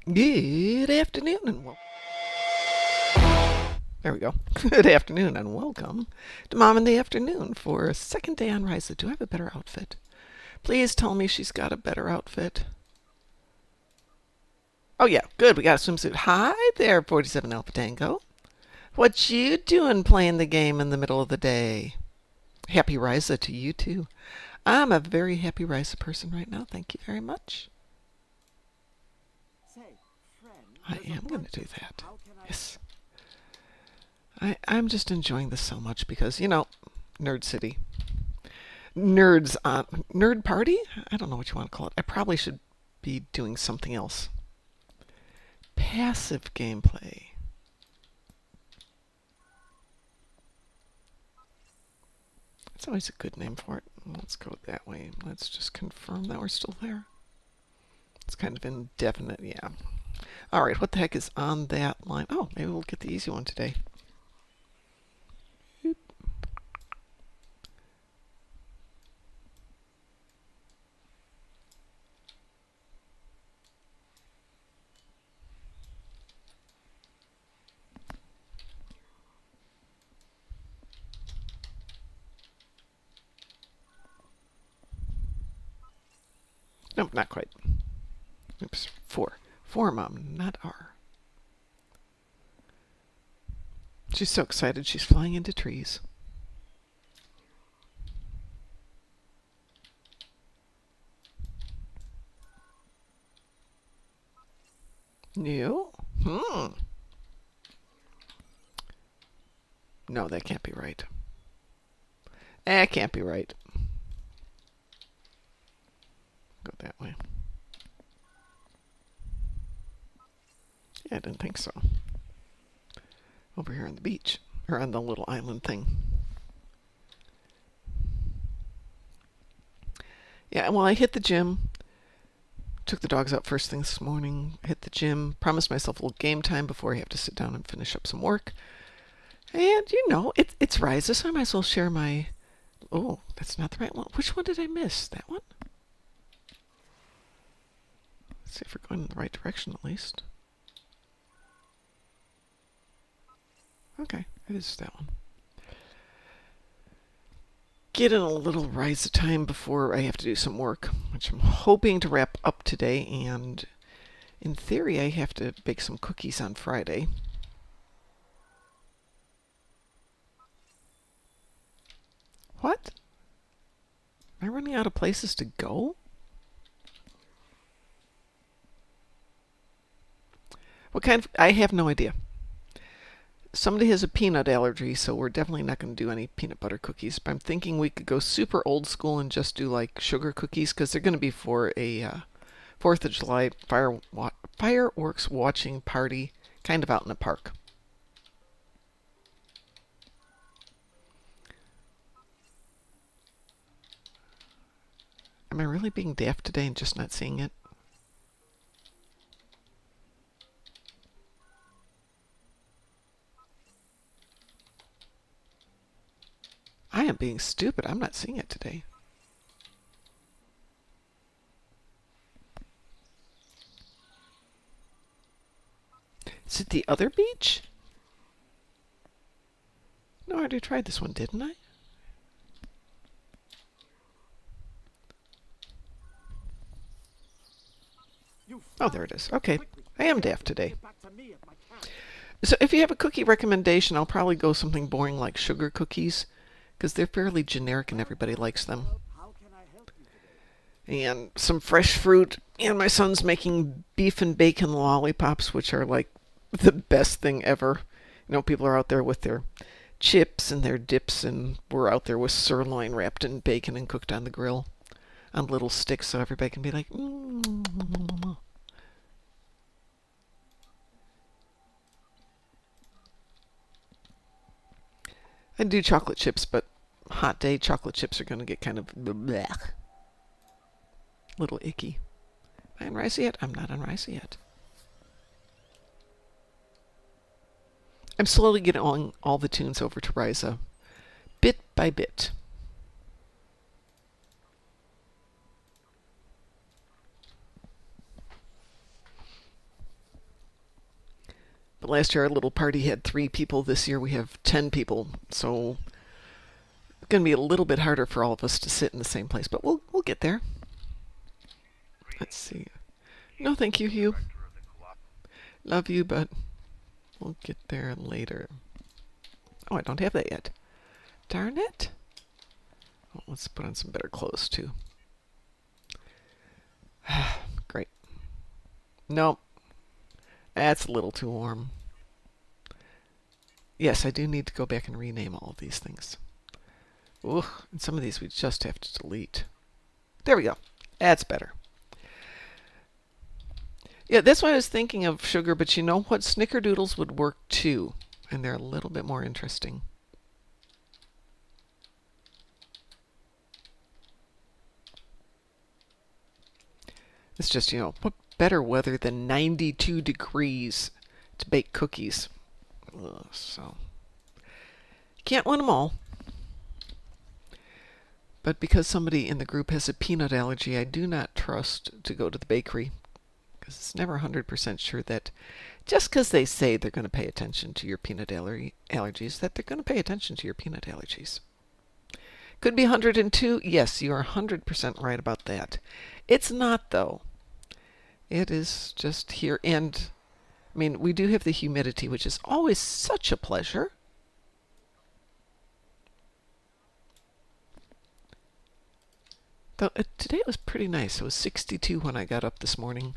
Good afternoon and there we go. Good afternoon and welcome to Mom in the Afternoon for a second day on Rise. Do I have a better outfit? Please tell me she's got a better outfit. Oh yeah, good. We got a swimsuit. Hi there, 47 Alpha Tango. What you doing playing the game in the middle of the day? Happy Risa to you too. I'm a very happy Risa person right now. Thank you very much. I am going to do that. Yes. I'm just enjoying this so much because, Nerd City. Nerds, Nerd Party? I don't know what you want to call it. I probably should be doing something else. Passive gameplay. That's always a good name for it. Let's go that way. Let's just confirm that we're still there. It's kind of indefinite, yeah. All right, what the heck is on that line? Oh, maybe we'll get the easy one today. Nope, not quite. Oops, 4. 4, Mom, not R. She's so excited she's flying into trees. New? No, that can't be right. That can't be right. Go that way. Yeah, I didn't think so. Over here on the beach. Or on the little island thing. Yeah, well, I hit the gym. Took the dogs out first thing this morning. Hit the gym. Promised myself a little game time before I have to sit down and finish up some work. And, it's Rises, so I might as well share my... Oh, that's not the right one. Which one did I miss? That one? Let's see if we're going in the right direction at least. Okay, it is that one. Get in a little rise of time before I have to do some work, which I'm hoping to wrap up today. And in theory, I have to bake some cookies on Friday. What? Am I running out of places to go? What kind of... I have no idea. Somebody has a peanut allergy, so we're definitely not going to do any peanut butter cookies. But I'm thinking we could go super old school and just do like sugar cookies, because they're going to be for a 4th of July fireworks watching party, kind of out in the park. Am I really being daft today and just not seeing it? I am being stupid. I'm not seeing it today. Is it the other beach? No, I already tried this one, didn't I? Oh, there it is. Okay. I am daft today. So if you have a cookie recommendation, I'll probably go something boring like sugar cookies, because they're fairly generic and everybody likes them. And some fresh fruit. And my son's making beef and bacon lollipops, which are like the best thing ever. People are out there with their chips and their dips, and we're out there with sirloin wrapped in bacon and cooked on the grill on little sticks, so everybody can be like, I'd do chocolate chips, but hot day chocolate chips are going to get kind of blech. Little icky. Am I on Rice yet? I'm not on Rice yet. I'm slowly getting all the tunes over to Risa, bit by bit. last year our little party had 3 people. This year we have 10 people. So it's going to be a little bit harder for all of us to sit in the same place, but we'll get there. Let's see. No, thank you, Hugh. Love you, but we'll get there later. Oh, I don't have that yet. Darn it. Well, let's put on some better clothes, too. Great. Nope. That's a little too warm. Yes, I do need to go back and rename all of these things. Ooh, and some of these we just have to delete. There we go. That's better. Yeah, that's why I was thinking of sugar, but you know what? Snickerdoodles would work too, and they're a little bit more interesting. It's just, what better weather than 92 degrees to bake cookies? Ugh, so, you can't win them all. But because somebody in the group has a peanut allergy, I do not trust to go to the bakery. Because it's never 100% sure that just because they say they're going to pay attention to your peanut allergies, that they're going to pay attention to your peanut allergies. Could be 102. Yes, you are 100% right about that. It's not, though. It is just here. And, I mean, we do have the humidity, which is always such a pleasure. Though today it was pretty nice. It was 62 when I got up this morning.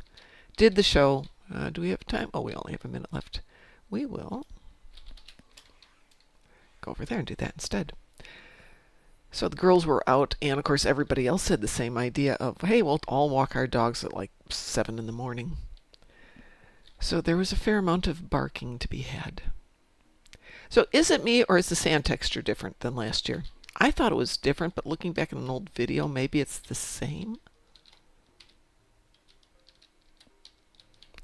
Did the show. Do we have time? Oh, we only have a minute left. We will go over there and do that instead. So the girls were out, and of course everybody else had the same idea of, hey, we'll all walk our dogs at like 7 in the morning. So there was a fair amount of barking to be had. So is it me, or is the sand texture different than last year? I thought it was different, but looking back at an old video, maybe it's the same.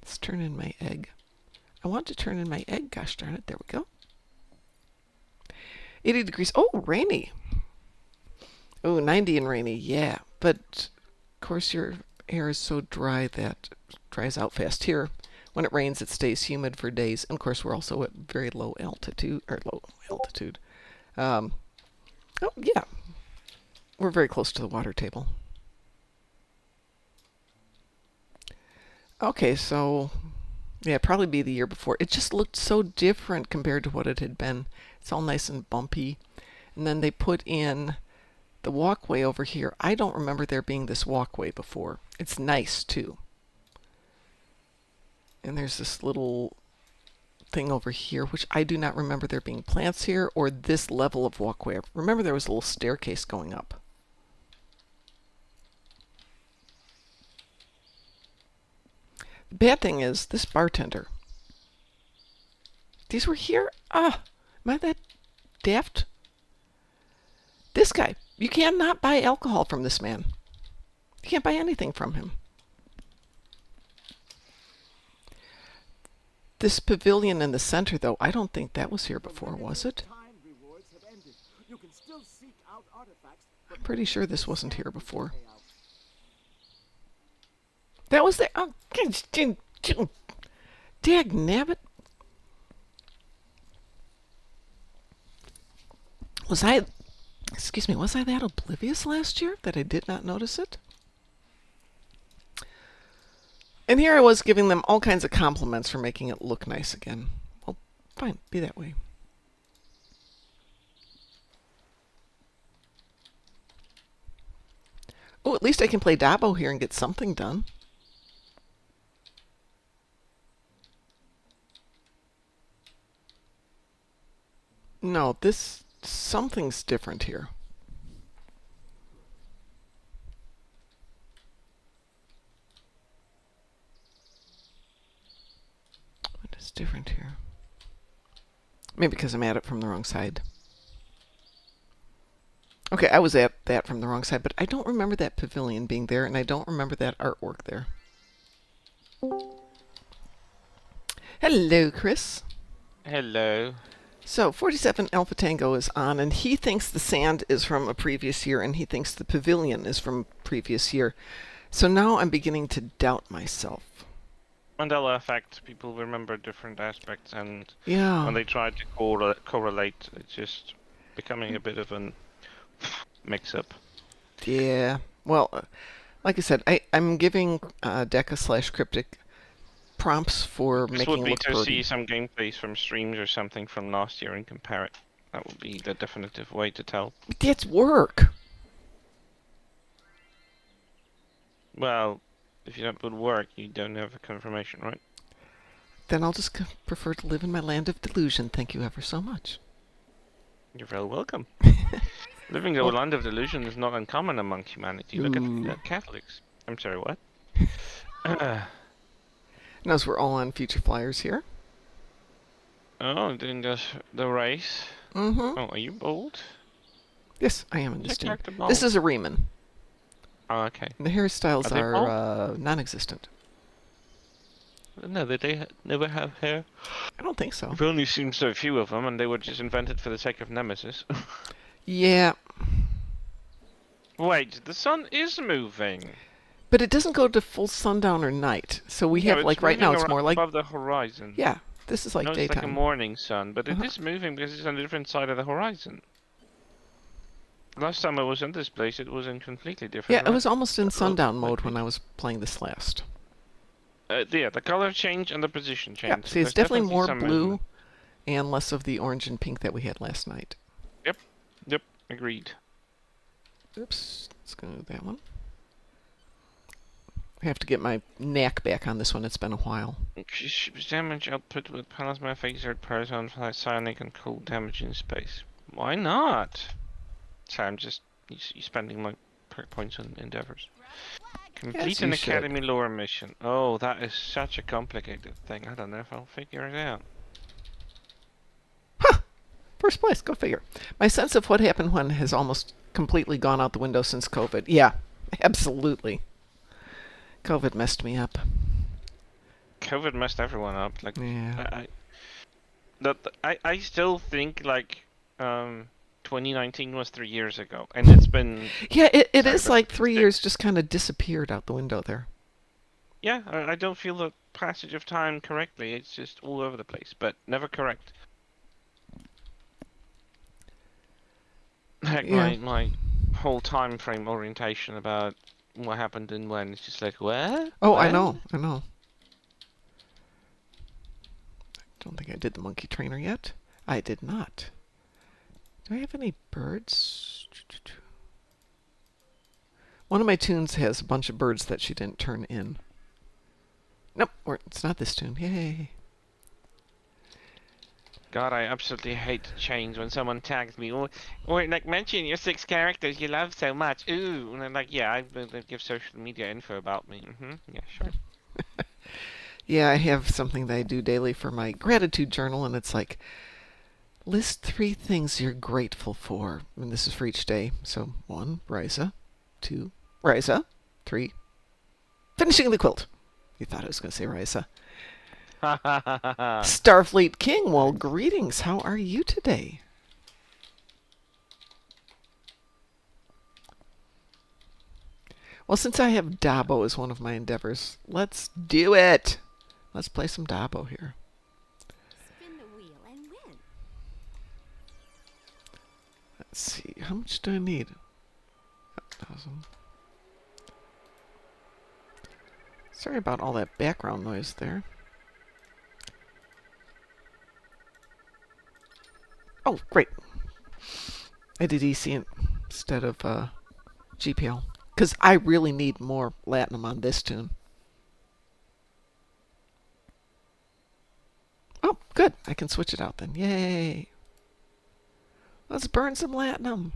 Let's turn in my egg. I want to turn in my egg. Gosh darn it. There we go. 80 degrees. Oh, rainy. Oh, 90 and rainy. Yeah. But, of course, your air is so dry that it dries out fast. Here, when it rains, it stays humid for days. And, of course, we're also at very low altitude. Oh, yeah. We're very close to the water table. Okay, so, yeah, probably be the year before. It just looked so different compared to what it had been. It's all nice and bumpy. And then they put in the walkway over here. I don't remember there being this walkway before. It's nice, too. And there's this little thing over here, which I do not remember there being plants here or this level of walkway. I remember there was a little staircase going up. The bad thing is this bartender. These were here? Am I that daft? This guy. You cannot buy alcohol from this man. You can't buy anything from him. This pavilion in the center, though, I don't think that was here before, was it? I'm pretty sure this wasn't here before. That was there. Oh, dagnabbit. Was I that oblivious last year that I did not notice it? And here I was giving them all kinds of compliments for making it look nice again. Well, fine, be that way. Oh, at least I can play Dabo here and get something done. No, something's different here. What is different here? Maybe because I'm at it from the wrong side. Okay, I was at that from the wrong side, but I don't remember that pavilion being there, and I don't remember that artwork there. Hello, Chris. Hello. So 47 Alpha Tango is on, and he thinks the sand is from a previous year, and he thinks the pavilion is from previous year. So now I'm beginning to doubt myself. Mandela effect. People remember different aspects, and Yeah. when they try to correlate, it's just becoming a bit of an mix-up. Yeah. Well, like I said, I'm giving Deca slash Cryptic prompts for This would making be look to see birdy. some gameplays from streams or something from last year and compare it. That would be the definitive way to tell. But that's work. Well, if you don't put work, you don't have a confirmation, right? Then I'll just prefer to live in my land of delusion. Thank you ever so much. You're very welcome. Living a Well, land of delusion is not uncommon among humanity. Look at ooh. Catholics. I'm sorry, what? Knows we're all on future flyers here. Oh, doing the race. Mm-hmm. Oh, are you bold? Yes, I am in Is this your tune. character This bold? is a Riemann. Oh, okay. The Are hairstyles they are bald? non-existent. No, they never have hair. I don't think so. We've only seen so few of them, and they were just invented for the sake of Nemesis. Yeah, Wait, the sun is moving. but it doesn't go to full sundown or night. So we No, have, it's like, right now, moving it's around more like, above the horizon. yeah, this is I like know it's like a daytime. morning sun, but it Uh-huh. is moving because it's on a different side of the horizon. Last time I was in this place, it was in completely Yeah, different it was direction. almost in sundown mode when I Location. was playing this last. Yeah, the color change and the position Yeah, change. So see, it's there's definitely definitely more some blue movement. and less of the orange and pink that we had last night. Yep, yep, agreed. Oops, let's go with that one. I have to get my knack back on this one. It's been a while. Damage output with plasma phaser, person, psionic, and cold damage in space. Why not? Sorry, I'm just spending my perk points on endeavors. As Complete you an should. academy lore mission. Oh, that is such a complicated thing. I don't know if I'll figure it out. First place, go figure. My sense of what happened when has almost completely gone out the window since COVID. Yeah, absolutely. COVID messed me up. COVID messed everyone up. Like, Yeah. I, I still think like 2019 was 3 years ago, and it's been Yeah, it sorry, is but like since 3 years just kind of disappeared out the window there. yeah, I don't feel the passage of time correctly. It's just all over the place, but never correct. Like Yeah. my whole time frame orientation about what happened and when. It's just like, what? Oh, I know. When? I know. Don't think I did the monkey trainer yet. I did not. Do I have any birds? One of my tunes has a bunch of birds that she didn't turn in. Nope, it's not this tune. Yay. God, I absolutely hate chains when someone tags me or like mention your 6 characters you love so much. Ooh, and I'm like, yeah, I give social media info about me. Yeah, sure. Yeah, I have something that I do daily for my gratitude journal, and it's like, list 3 things you're grateful for. And this is for each day. So 1, Risa. 2, Risa. 3, finishing the quilt. You thought I was going to say Risa. Ha ha ha ha ha. Starfleet King, well, Nice. greetings. How are you today? Well, since I have Dabo as one of my endeavors, let's do it. Let's play some Dabo here. Spin the wheel and win. Let's see. How much do I need? 1,000. Sorry about all that background noise there. Oh, great. I did EC instead of GPL. Because I really need more Latinum on this tune. Oh, good. I can switch it out then. Yay. Let's burn some Latinum.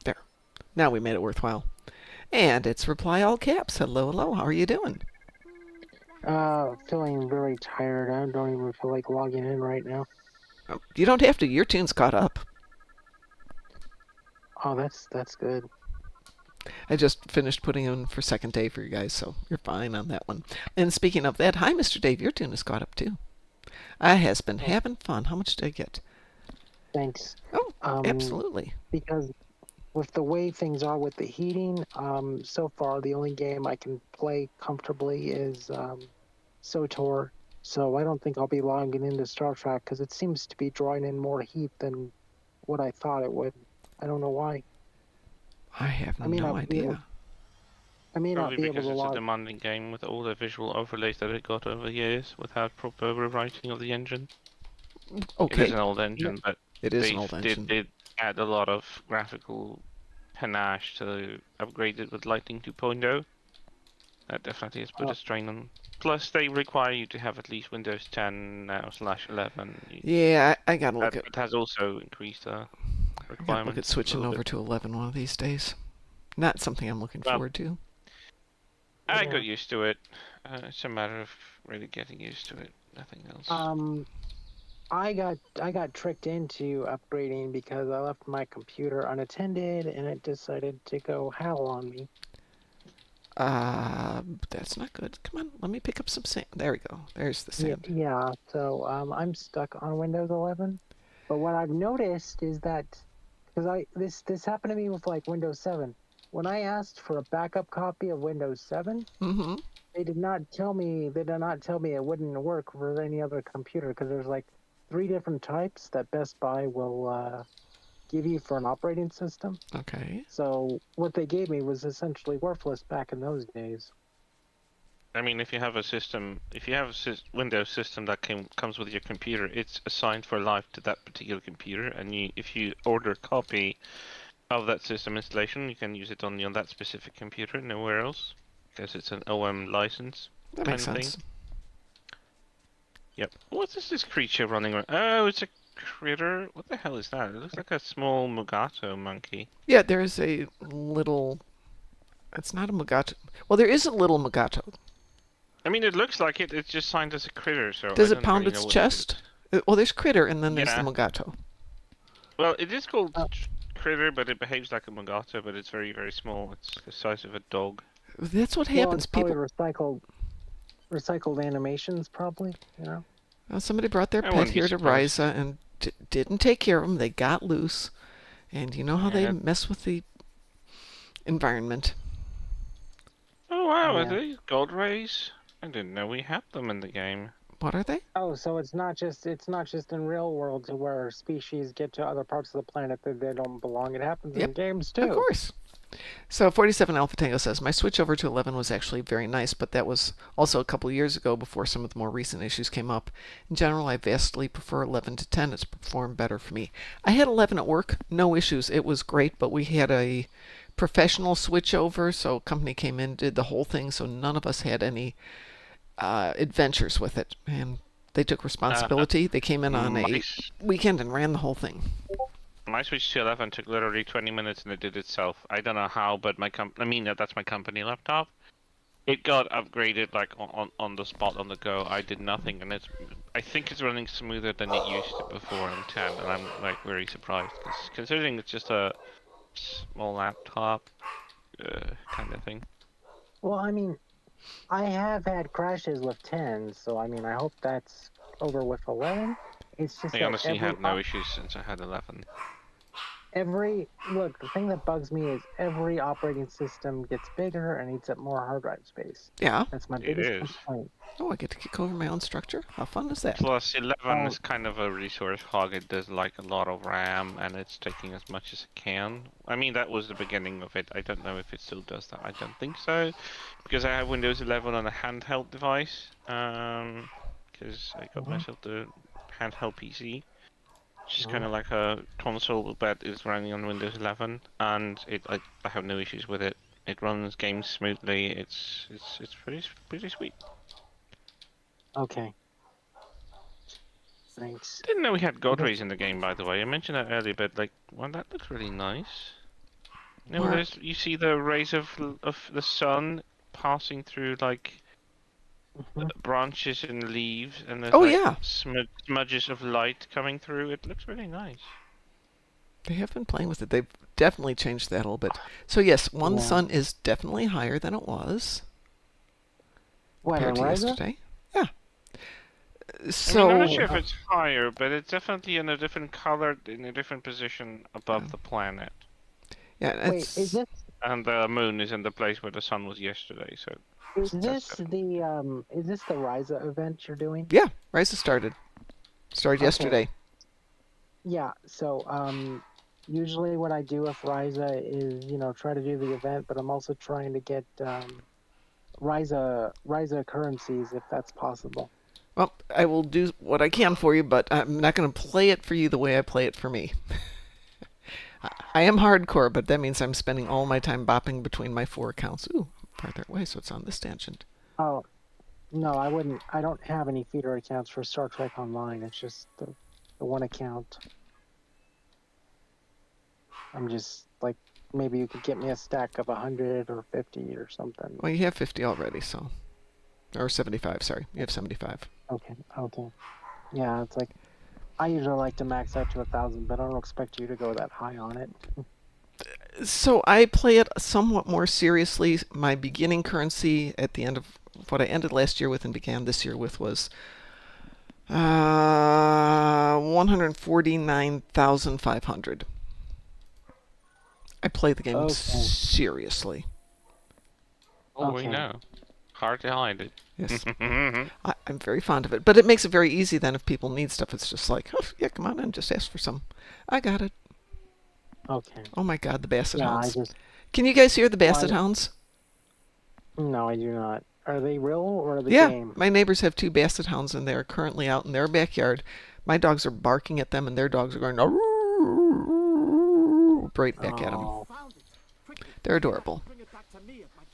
There. Now we made it worthwhile. And it's reply all caps. Hello, hello. How are you doing? Feeling very tired. I don't even feel like logging in right now. Oh, you don't have to. Your tune's caught up. Oh, that's good. I just finished putting in for second day for you guys, so you're fine on that one. And speaking of that, hi, Mr. Dave. Your tune is caught up too. I has been having fun. How much did I get? Thanks. Oh, Um, absolutely. because with the way things are with the heating, so far the only game I can play comfortably is SOTOR. So I don't think I'll be logging into Star Trek because it seems to be drawing in more heat than what I thought it would. I don't know why. I have I may no not be able. idea. I may not Probably be able because to it's a log. demanding game with all the visual overlays that it got over the years without proper rewriting of the engine. It is Okay, an old Yeah. engine, but it is an they old did engine. did add a lot of graphical panache to upgrade it with Lightning 2.0. That definitely has put Uh, a strain on. Plus, they require you to have at least Windows 10 now slash 11. Yeah, I gotta look at That has also increased the requirements a switching little bit. over to 11 one of these days. Not something I'm looking Well, forward to. I yeah. got used to it. It's a matter of really getting used to it. Nothing else. Um, I got tricked into upgrading because I left my computer unattended and it decided to go howl on me. That's not good. Come on, let me pick up some sand. There we go. There's the Yeah, sand. yeah. So I'm stuck on Windows 11. But what I've noticed is that because this happened to me with like Windows 7. When I asked for a backup copy of Windows 7, Mm-hmm. they did not tell me it wouldn't work for any other computer because there's like 3 different types that Best Buy will give you for an operating system. Okay. So what they gave me was essentially worthless back in those days. I mean, if you have a system, if you have a Windows system that comes with your computer, it's assigned for life to that particular computer, and if you order a copy of that system installation, you can use it on that specific computer, nowhere else, because it's an OM license That makes kind of thing. sense. Yep. What is this creature running around? Oh, it's a critter. What the hell is that? It looks like a small Mugato monkey. Yeah, there's a little. It's not a Mugato. Well, there is a little Mugato. I mean, it looks like it. It's just signed as a critter, so I Does it don't pound really know its what it is. chest? Well, there's Critter, and then there's the Yeah. Mugato. Well, it is called Uh, critter, but it behaves like a Mugato, but it's very, very small. It's the size of a dog. That's what well, happens. it's probably People. recycled animations, probably. You know. Somebody brought their I pet wouldn't be here to surprised. Risa and didn't take care of them. They got loose, and you know how they Yeah. mess with the environment. Oh wow, are Yeah. these gold rays? I didn't know we had them in the game. What are they? Oh, so it's not just in real world to where species get to other parts of the planet that they don't belong. It happens Yep, in games of too. course. So 47 Alpha Tango says, my switch over to 11 was actually very nice, but that was also a couple of years ago before some of the more recent issues came up. In general, I vastly prefer 11 to 10. It's performed better for me. I had 11 at work, no issues. It was great, but we had a professional switch over, so a company came in, did the whole thing, so none of us had any adventures with it. And they took Uh, responsibility. They came in on my a weekend and ran the whole thing. my switch to 11 took literally 20 minutes and it did itself. I don't know how, but that's my company laptop. It got upgraded like on the spot on the go. I did nothing, and I think it's running smoother than it used to before on 10, and I'm like very surprised because considering it's just a small laptop kind of thing. Well, I mean, I have had crashes with 10, so I mean, I hope that's over with 11. It's just I that honestly had no issues since I had 11. every look, the thing that bugs me is every operating system gets bigger and eats up more hard drive space. Yeah. That's my It biggest is. complaint. Oh, I get to kick over my own structure? How fun is that? Plus, 11 Oh, is kind of a resource hog. It does like a lot of RAM, and it's taking as much as it can. I mean, that was the beginning of it. I don't know if it still does that. I don't think so, because I have Windows 11 on a handheld device. Because I got mhm, myself the handheld PC, which is kind mhm. of like a console that is running on Windows 11, and I have no issues with it. It runs games smoothly. It's pretty sweet. Okay, thanks. Didn't know we had I god guess rays in the game, by the way. I mentioned that earlier, but like, well, that looks really nice. You know, Where? you see the rays of the sun passing through like mhm. branches and leaves, and there's Oh, like yeah. smudges of light coming through. It looks really nice. They have been playing with it. They've definitely changed that a little bit. So, yes, one Yeah. sun is definitely higher than it was What compared on to Ryza? yesterday. Yeah. I mean, I'm not So, sure if it's higher, but it's definitely in a different color, in a different position yeah. above the planet. Yeah, Wait, it's And the moon is in the place where the sun was yesterday, so that's good. is this the Ryza event you're doing? yeah. Rise has started Okay, yesterday. yeah. So usually what I do with Ryza is try to do the event, but I'm also trying to get Ryza currencies if that's possible. Well, I will do what I can for you, but I'm not going to play it for you the way I play it for me. I am hardcore, but that means I'm spending all my time bopping between my 4 accounts. Ooh, farther away, so it's on this tangent. Oh, no, I wouldn't. I don't have any feeder accounts for Star Trek Online. It's just the one account. I'm just like, maybe you could get me a stack of 100 or 50 or something. Well, you have 50 already, so. Or 75, sorry. You have 75. Okay, okay. Yeah, it's like, I usually like to max out to 1,000, but I don't expect you to go that high on it. So I play it somewhat more seriously. My beginning currency at the end of what I ended last year with and began this year with was 149,500. I play the game Okay, seriously. Oh, we okay. know. Hard to hide it. Yes. I'm very fond of it. But it makes it very easy then if people need stuff. It's just like, oh, yeah, come on in, just ask for some. I got it. Okay. Oh my God, the Basset Yeah, Hounds. Can you guys hear the Basset well, Hounds? no, I do not. Are they real or the Yeah, game? my neighbors have 2 Basset Hounds and they're currently out in their backyard. My dogs are barking at them and their dogs are going right back at them. Oh, They're adorable.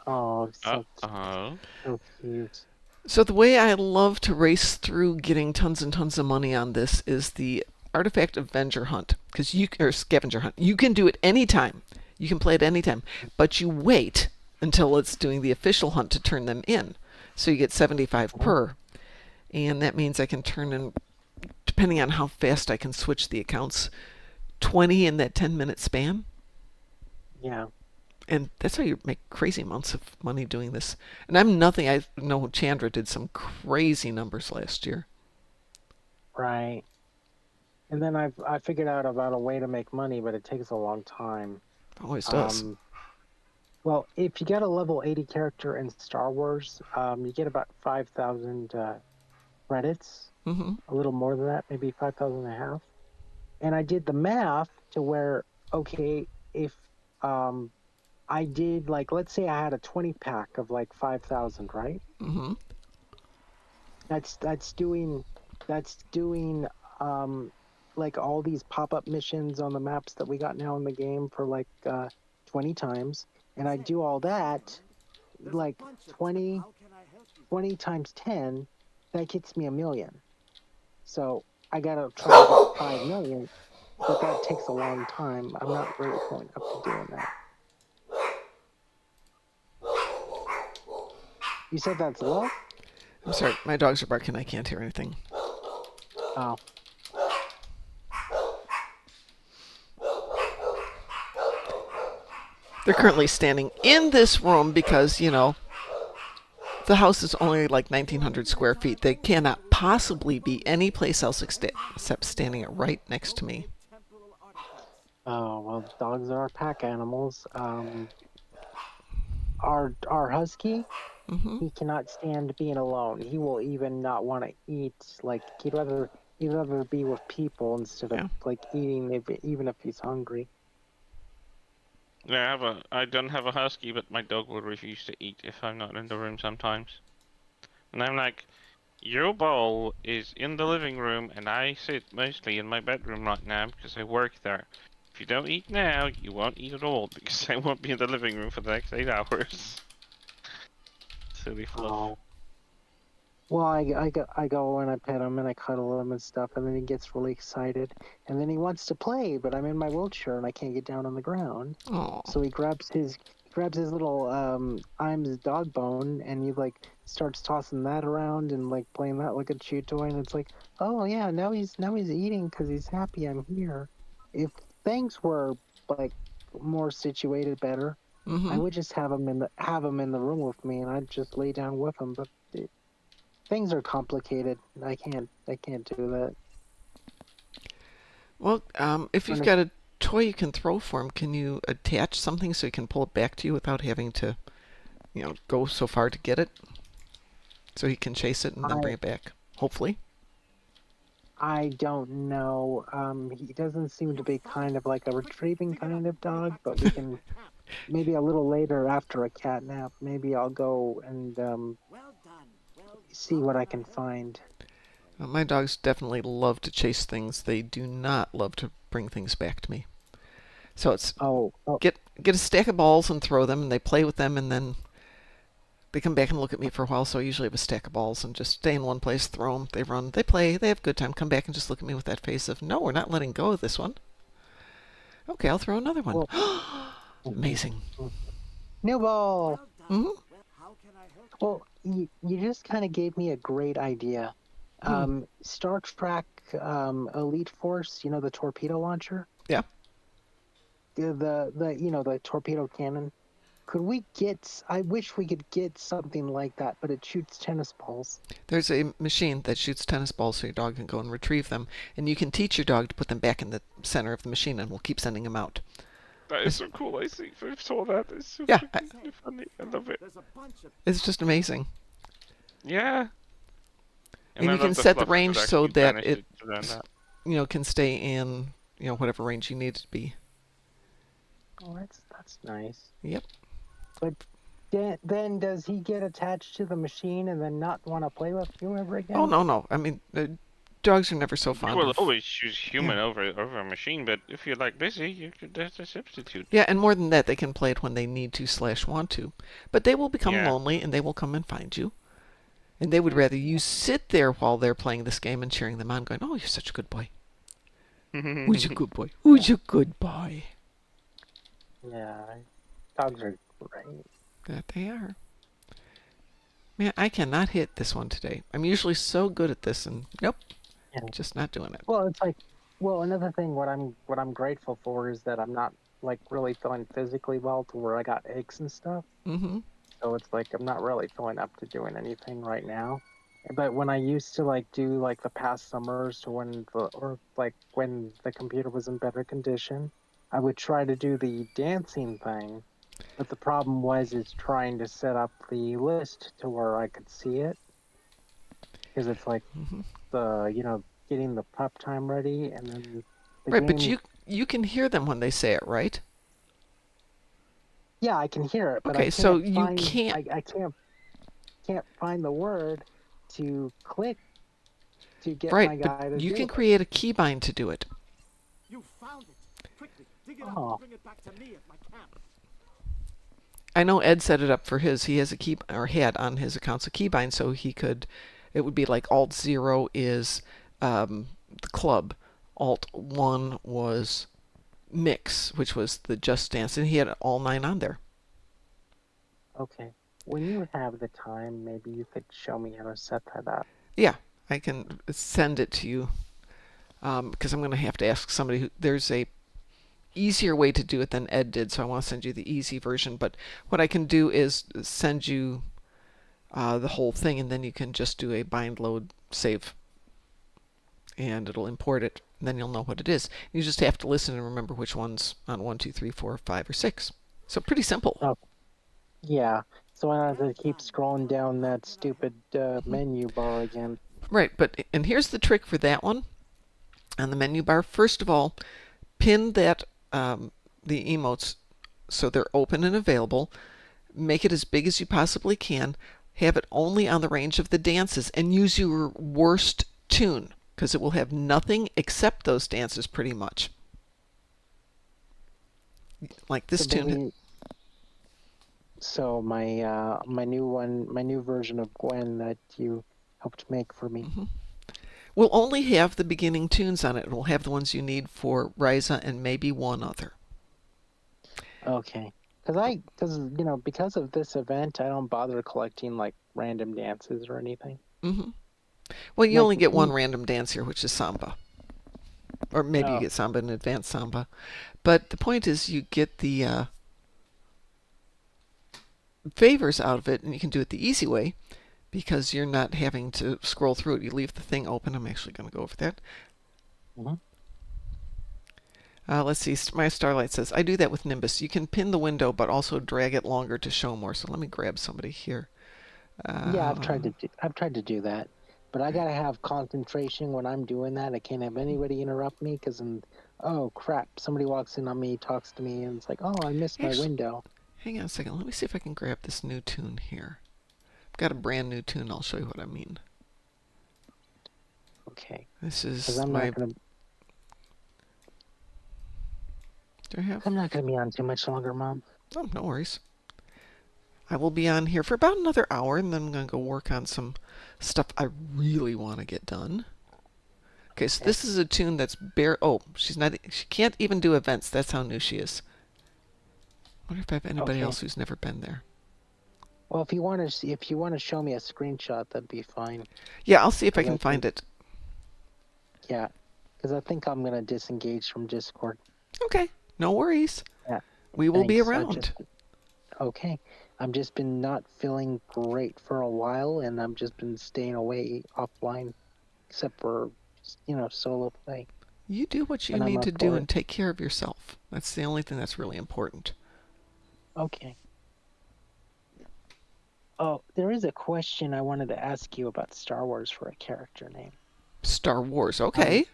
oh, Uh-oh. so cute. So the way I love to race through getting tons and tons of money on this is the Artifact Avenger Hunt, because or Scavenger Hunt. You can do it anytime. You can play it anytime, but you wait until it's doing the official hunt to turn them in. So you get 75 Oh, per, and that means I can turn in, depending on how fast I can switch the accounts, 20 in that 10-minute span. yeah, And that's how you make crazy amounts of money doing this. And I'm nothing. I know Chandra did some crazy numbers last year. right. And then I figured out about a way to make money, but it takes a long time. Always does. Um, well, if you get a level 80 character in Star Wars, you get about 5,000 credits, Hmm. a little more than that, maybe 5,000 and a half. And I did the math to where, okay, if I did like, let's say I had a 20 pack of like 5,000, right? Hmm. That's doing that's doing like all these pop-up missions on the maps that we got now in the game for like 20 times, and I do all that like 20 20 times 10, that gets me 1 million. So I gotta try to get 5 million, but that takes a long time. I'm not really going up to doing that. You said that's love? I'm sorry, my dogs are barking. I can't hear anything. Oh, They're currently standing in this room because, the house is only like 1,900 square feet. They cannot possibly be any place else except standing right next to me. oh well, dogs are pack animals. Our husky, Hmm. he cannot stand being alone. He will even not want to eat. Like he'd rather be with people instead of Yeah. like eating, even if he's hungry. Yeah, I don't have a husky, but my dog will refuse to eat if I'm not in the room sometimes. And I'm like, your bowl is in the living room, and I sit mostly in my bedroom right now because I work there. If you don't eat now, you won't eat at all because I won't be in the living room for the next 8 hours. Silly fluff. Oh, well, I go and I pet him and I cuddle him and stuff, and then he gets really excited, and then he wants to play, but I'm in my wheelchair and I can't get down on the ground. Oh. So he grabs his little Iams dog bone, and he like starts tossing that around and like playing that like a chew toy, and it's like, oh yeah, now he's eating because he's happy I'm here. If things were like more situated better, I Hmm. would just have him in the room with me, and I'd just lay down with him. But things are complicated. I can't do that. Well, if you've And got a toy you can throw for him, can you attach something so he can pull it back to you without having to, go so far to get it? So he can chase it and then bring I it back, hopefully. I don't know. He doesn't seem to be kind of like a retrieving kind of dog, but we can maybe a little later after a cat nap. Maybe I'll go and see what I can find. My dogs definitely love to chase things. They do not love to bring things back to me. So it's Oh, get a stack of balls and throw them, and they play with them, and then they come back and look at me for a while. So I usually have a stack of balls and just stay in one place, throw them. They run, they play, they have a good time. Come back and just look at me with that face of, no, we're not letting go of this one. Okay, I'll throw another one. well, Amazing. new ball. Hmm. Well, you just kind of gave me a great idea. Star Trek Elite Force, the torpedo launcher, Yeah. the torpedo cannon. Could we get? I wish we could get something like that, but it shoots tennis balls. There's a machine that shoots tennis balls so your dog can go and retrieve them. And you can teach your dog to put them back in the center of the machine, and we'll keep sending them out. That is so cool. I saw that. It's so Yeah, freaking funny. I love it. It's just amazing. Yeah. And I you can love the set the fluff that range so actually that managed it, to learn that. can stay in, whatever range you need it to be. Oh, that's nice. Yep. But then does he get attached to the machine and then not want to play with you ever again? Oh, no. I mean, dogs are never so You fond will of... always choose human over a machine, but if you're like busy, there's a substitute. Yeah, and more than that, they can play it when they need to / want to. But they will become Yeah. lonely, and they will come and find you. And they would rather you sit there while they're playing this game and cheering them on, going, oh, you're such a good boy. Who's your good boy? Who's your good boy? Yeah, dogs are great. That they are. Man, I cannot hit this one today. I'm usually so good at this, and nope, Yeah. just not doing it. Well, it's like, another thing. What I'm grateful for is that I'm not like really feeling physically well to where I got aches and stuff. Mm-hmm. So it's like I'm not really feeling up to doing anything right now. But when I used to like do like the past summers to when the computer was in better condition, I would try to do the dancing thing. But the problem is trying to set up the list to where I could see it, because it's like getting the prep time ready and then the Right, game. but you can hear them when they say it, right? Yeah, I can hear it, but Okay, I so can't you find, can't. I can't find the word to click to get my Right, guy to but you do can it. create a keybind to do it. You found it. Quickly, dig it Oh. up and bring it back to me at my camp. I know Ed set it up for his. He has a key, or had on his accounts a keybind, so he could. It would be like Alt 0 is the club. Alt 1 was mix, which was the Just Dance, and he had all 9 on there. Okay. When you have the time, maybe you could show me how to set that up. Yeah, I can send it to you because I'm going to have to ask somebody. There's a easier way to do it than Ed did, so I want to send you the easy version. But what I can do is send you the whole thing, and then you can just do a bind load save, and it'll import it. And then you'll know what it is. You just have to listen and remember which one's on 1, 2, 3, 4, 5, or 6. So pretty simple. Oh. Yeah. So I don't have to keep scrolling down that stupid menu bar again. Right, and here's the trick for that one. On the menu bar, first of all, pin that the emotes so they're open and available. Make it as big as you possibly can. Have it only on the range of the dances, and use your worst tune, because it will have nothing except those dances pretty much. Like this tune. So my new version of Gwen that you helped make for me. Mm-hmm. We'll only have the beginning tunes on it. We'll have the ones you need for Ryza and maybe one other. Okay. Because of this event, I don't bother collecting like random dances or anything. Mm-hmm. Well, you Like, only get one random dance here, which is samba. Or maybe you Oh. get samba and advanced samba. But the point is you get the favors out of it, and you can do it the easy way because you're not having to scroll through it. You leave the thing open. I'm actually going to go over that. Mhm. Let's see. My Starlight says, I do that with Nimbus. You can pin the window, but also drag it longer to show more. So let me grab somebody here. Yeah, I've tried to do that, but I gotta have concentration when I'm doing that. I can't have anybody interrupt me because oh crap, somebody walks in on me, talks to me, and it's like, oh, I missed my Actually, window. hang on a second. Let me see if I can grab this new tune here. I've got a brand new tune. I'll show you what I mean. Okay, This because is my. Do I have? I'm not gonna be on too much longer, Mom. Oh, no worries. I will be on here for about another hour, and then I'm going to go work on some stuff I really want to get done. Okay, so this is a tune that's bare. Oh, she can't even do events. That's how new she is. I wonder if I have anybody else who's never been there. Well, if you want to show me a screenshot, that'd be fine. Yeah, I'll see if I can find it. Yeah, because I think I'm gonna disengage from Discord. Okay, no worries. Yeah, we will be around. Okay, I've just been not feeling great for a while, and I've just been staying away offline, except for solo play. You do what you need to do and take care of yourself. That's the only thing that's really important. Okay. Oh, there is a question I wanted to ask you about Star Wars for a character name. Star Wars, okay.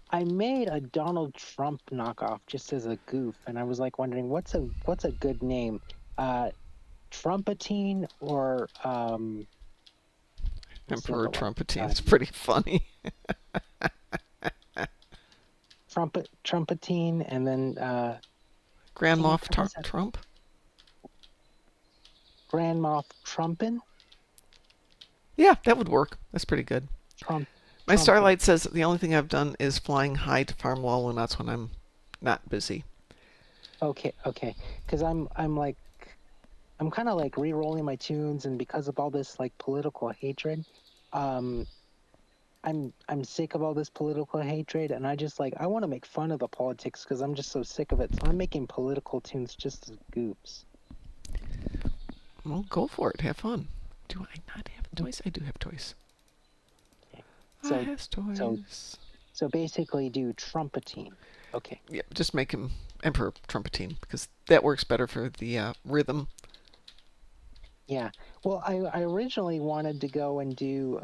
I made a Donald Trump knockoff just as a goof, and I was like wondering what's a good name, Trumpetine or Emperor Trumpetine. It's pretty funny. Trumpetine, and then Grand Moff Trump. Grand Moff Trumpin. Yeah, that would work. That's pretty good. My Starlight says the only thing I've done is flying high to farm wall, and that's when I'm not busy. Okay. Because I'm kind of like re-rolling my tunes, and because of all this like political hatred, I'm sick of all this political hatred, and I want to make fun of the politics because I'm just so sick of it. So I'm making political tunes just as goofs. Well, go for it. Have fun. Do I not have toys? I do have toys. Okay. I have toys. So basically do Trumpetine. Okay. Yeah, just make him Emperor Trumpetine because that works better for the rhythm. Yeah. Well, I originally wanted to go and do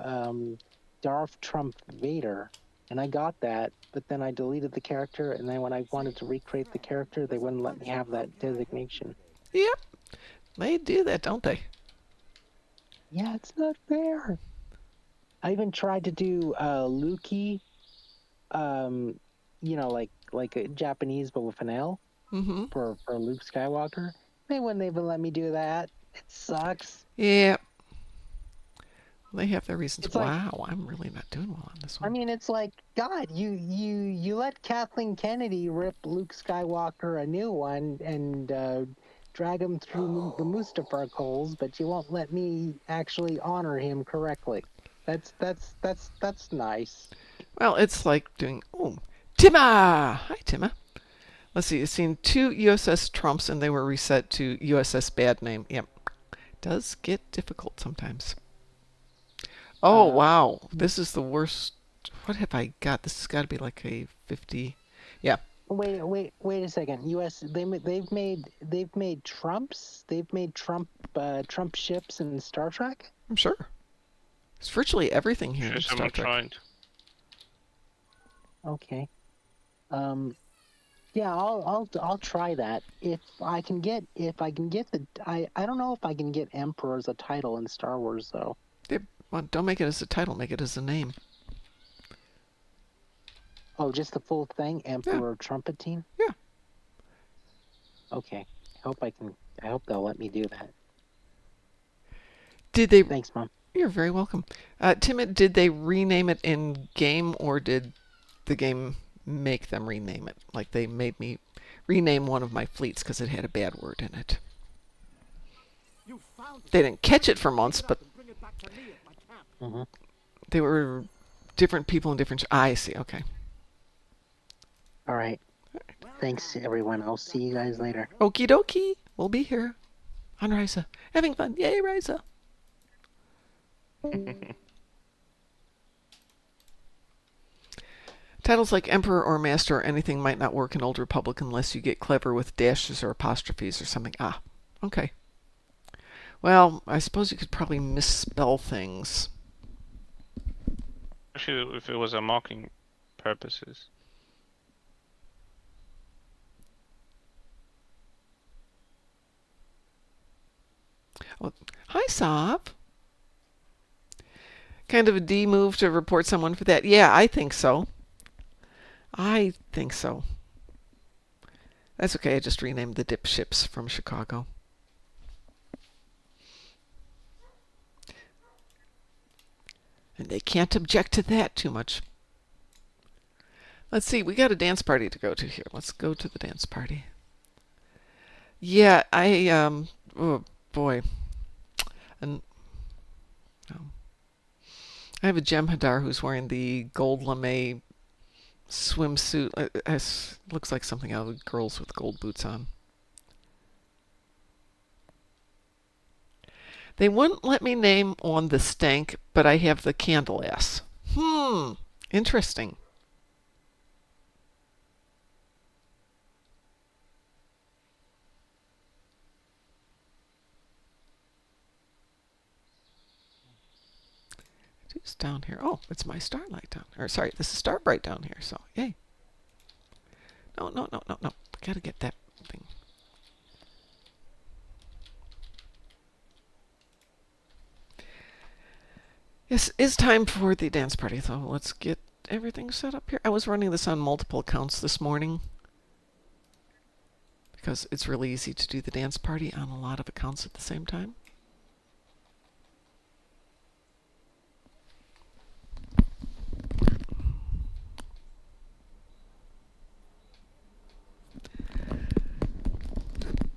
Darth Trump Vader, and I got that, but then I deleted the character, and then when I wanted to recreate the character, they wouldn't let me have that designation. Yep. They do that, don't they? Yeah, it's not fair. I even tried to do Lukey, like a Japanese but with an L for Luke Skywalker. They wouldn't even let me do that. It sucks. Yeah. They have their reasons. Wow, I'm really not doing well on this one. I mean, it's like, God, you let Kathleen Kennedy rip Luke Skywalker a new one and drag him through the Mustafar coals, but you won't let me actually honor him correctly. That's nice. Well, it's like doing Timma! Hi, Timma. Let's see, you've seen 2 USS Trumps and they were reset to USS Bad Name. Yep. It does get difficult sometimes. Oh, wow. This is the worst. What have I got? This has got to be like a 50. Yeah. Wait a second. They've made Trumps. They've made Trump ships in Star Trek. I'm sure. It's virtually everything here in Star Trek. Okay. Yeah, I'll try that if I can get the I don't know if I can get Emperor as a title in Star Wars though. Well, don't make it as a title. Make it as a name. Oh, just the full thing, Emperor Trumpetine? Yeah. Okay. I hope they'll let me do that. Did they? Thanks, Mom. You're very welcome. Tim, did they rename it in game, or did the game make them rename it? Like they made me rename one of my fleets because it had a bad word in it. They didn't catch it for months, but they were different people in different. I see. Okay. All right. Thanks, everyone. I'll see you guys later. Okie dokie. We'll be here on Risa. Having fun. Yay, Risa. Titles like Emperor or Master or anything might not work in Old Republic unless you get clever with dashes or apostrophes or something. Ah, okay. Well, I suppose you could probably misspell things. Especially if it was a mocking purposes. Oh, hi, Saab. Kind of a D move to report someone for that. Yeah, I think so. I think so. That's okay. I just renamed the dip ships from Chicago. And they can't object to that too much. Let's see. We got a dance party to go to here. Let's go to the dance party. Yeah, oh boy. And I have a Jem'Hadar who's wearing the gold lame swimsuit. It looks like something out of Girls with Gold Boots on. They wouldn't let me name on the stank, but I have the candle ass. Interesting. It's down here. Oh, it's my starlight down here. Sorry, this is Starbright down here, so yay. No. I gotta get that thing. Yes, it's time for the dance party, though. Let's get everything set up here. I was running this on multiple accounts this morning because it's really easy to do the dance party on a lot of accounts at the same time.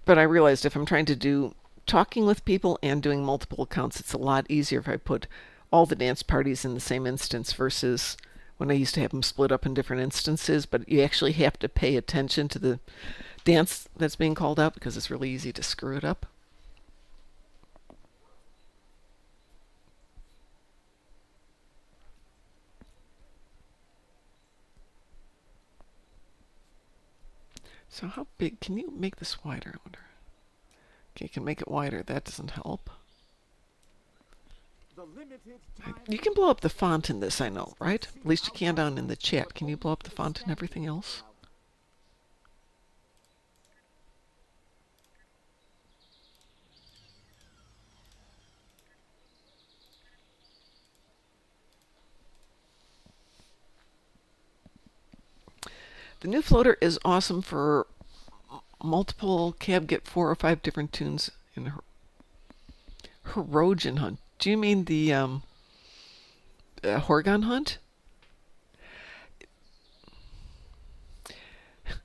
But I realized if I'm trying to do talking with people and doing multiple accounts, it's a lot easier if I put all the dance parties in the same instance versus when I used to have them split up in different instances. But you actually have to pay attention to the dance that's being called out because it's really easy to screw it up. So how big? Can you make this wider? I wonder. Okay, you can make it wider. That doesn't help. The limited time You can blow up the font in this, I know, right? At least you can down in the chat. Can you blow up the font and everything else? The new floater is awesome for multiple cab, get 4 or 5 different tunes in her Herogen Hunt. Do you mean the Horgon Hunt?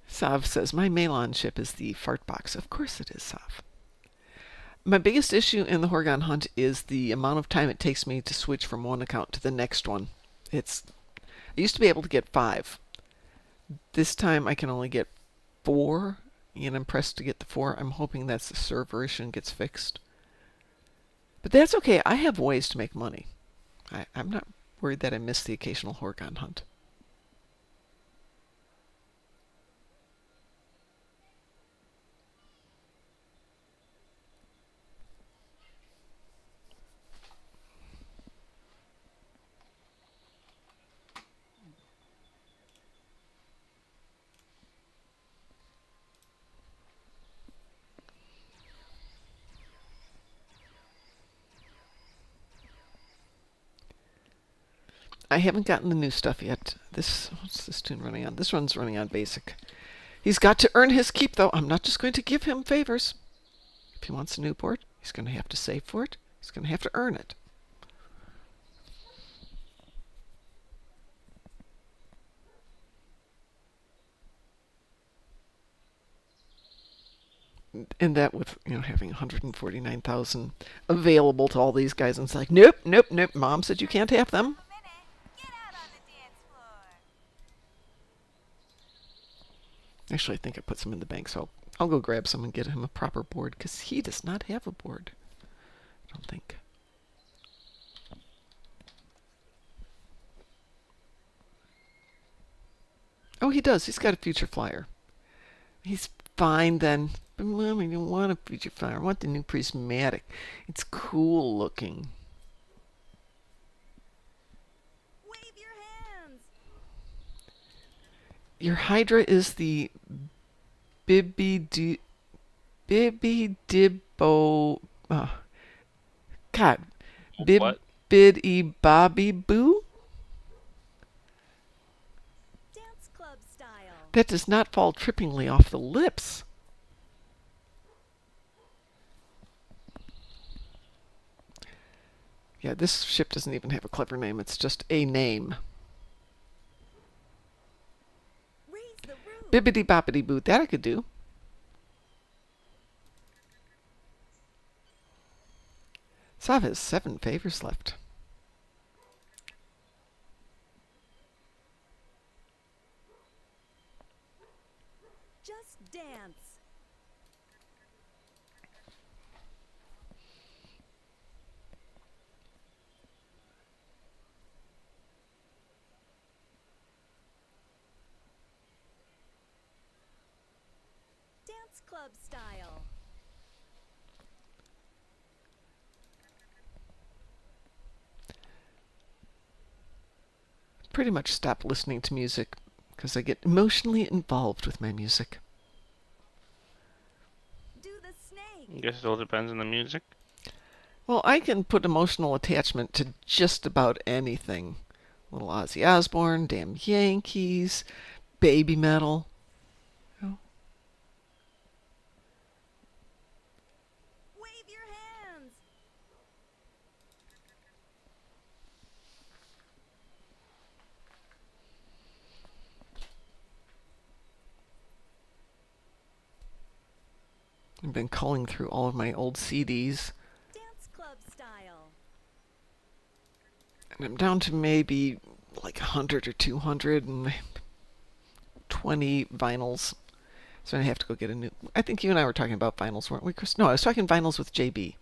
Sav says, my Malon ship is the fart box. Of course it is, Sav. My biggest issue in the Horgon Hunt is the amount of time it takes me to switch from one account to the next one. I used to be able to get 5. This time I can only get 4, and I'm pressed to get the 4. I'm hoping that's the server issue and gets fixed. But that's okay. I have ways to make money. I'm not worried that I miss the occasional Horgon Hunt. I haven't gotten the new stuff yet. What's this tune running on? This one's running on basic. He's got to earn his keep, though. I'm not just going to give him favors. If he wants a new board, he's going to have to save for it. He's going to have to earn it. And that with having 149,000 available to all these guys, and it's like, nope. Mom said you can't have them. Actually, I think I put some in the bank, so I'll go grab some and get him a proper board, because he does not have a board. I don't think. Oh, he does. He's got a future flyer. He's fine then. But Mom, I don't want a future flyer. I want the new prismatic. It's cool looking. Wave your hands. Your Hydra is the Bibi Dibbo. God. What? Bibbidi Bobby Boo? Dance club style. That does not fall trippingly off the lips. Yeah, this ship doesn't even have a clever name. It's just a name. Raise the roof. Bibbidi Bobbidi Boo. That I could do. Sav has 7 favors left. Just dance. Dance club style. Pretty much stopped listening to music because I get emotionally involved with my music. Do the snake. I guess it all depends on the music. Well, I can put emotional attachment to just about anything. Little Ozzy Osbourne, Damn Yankees, baby metal. Wave your hands. I've been culling through all of my old CDs, Dance club style. and I'm down to maybe like 100 or 220 vinyls. So I have to go get a new. I think you and I were talking about vinyls, weren't we, Chris? No, I was talking vinyls with JB.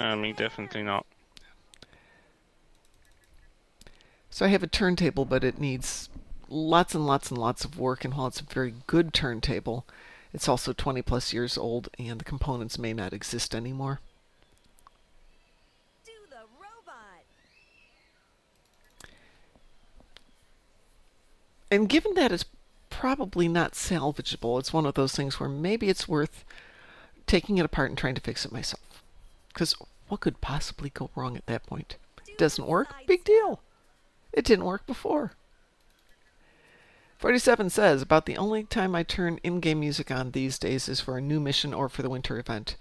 Wave Me, your definitely hands. not. So I have a turntable, but it needs lots and lots and lots of work. And while it's a very good turntable, it's also 20 plus years old, and the components may not exist anymore. Do the robot. And given that it's probably not salvageable, it's one of those things where maybe it's worth taking it apart and trying to fix it myself. Because what could possibly go wrong at that point? Do It doesn't the work? side Big step. deal. It didn't work before. 47 says, about the only time I turn in-game music on these days is for a new mission or for the winter event.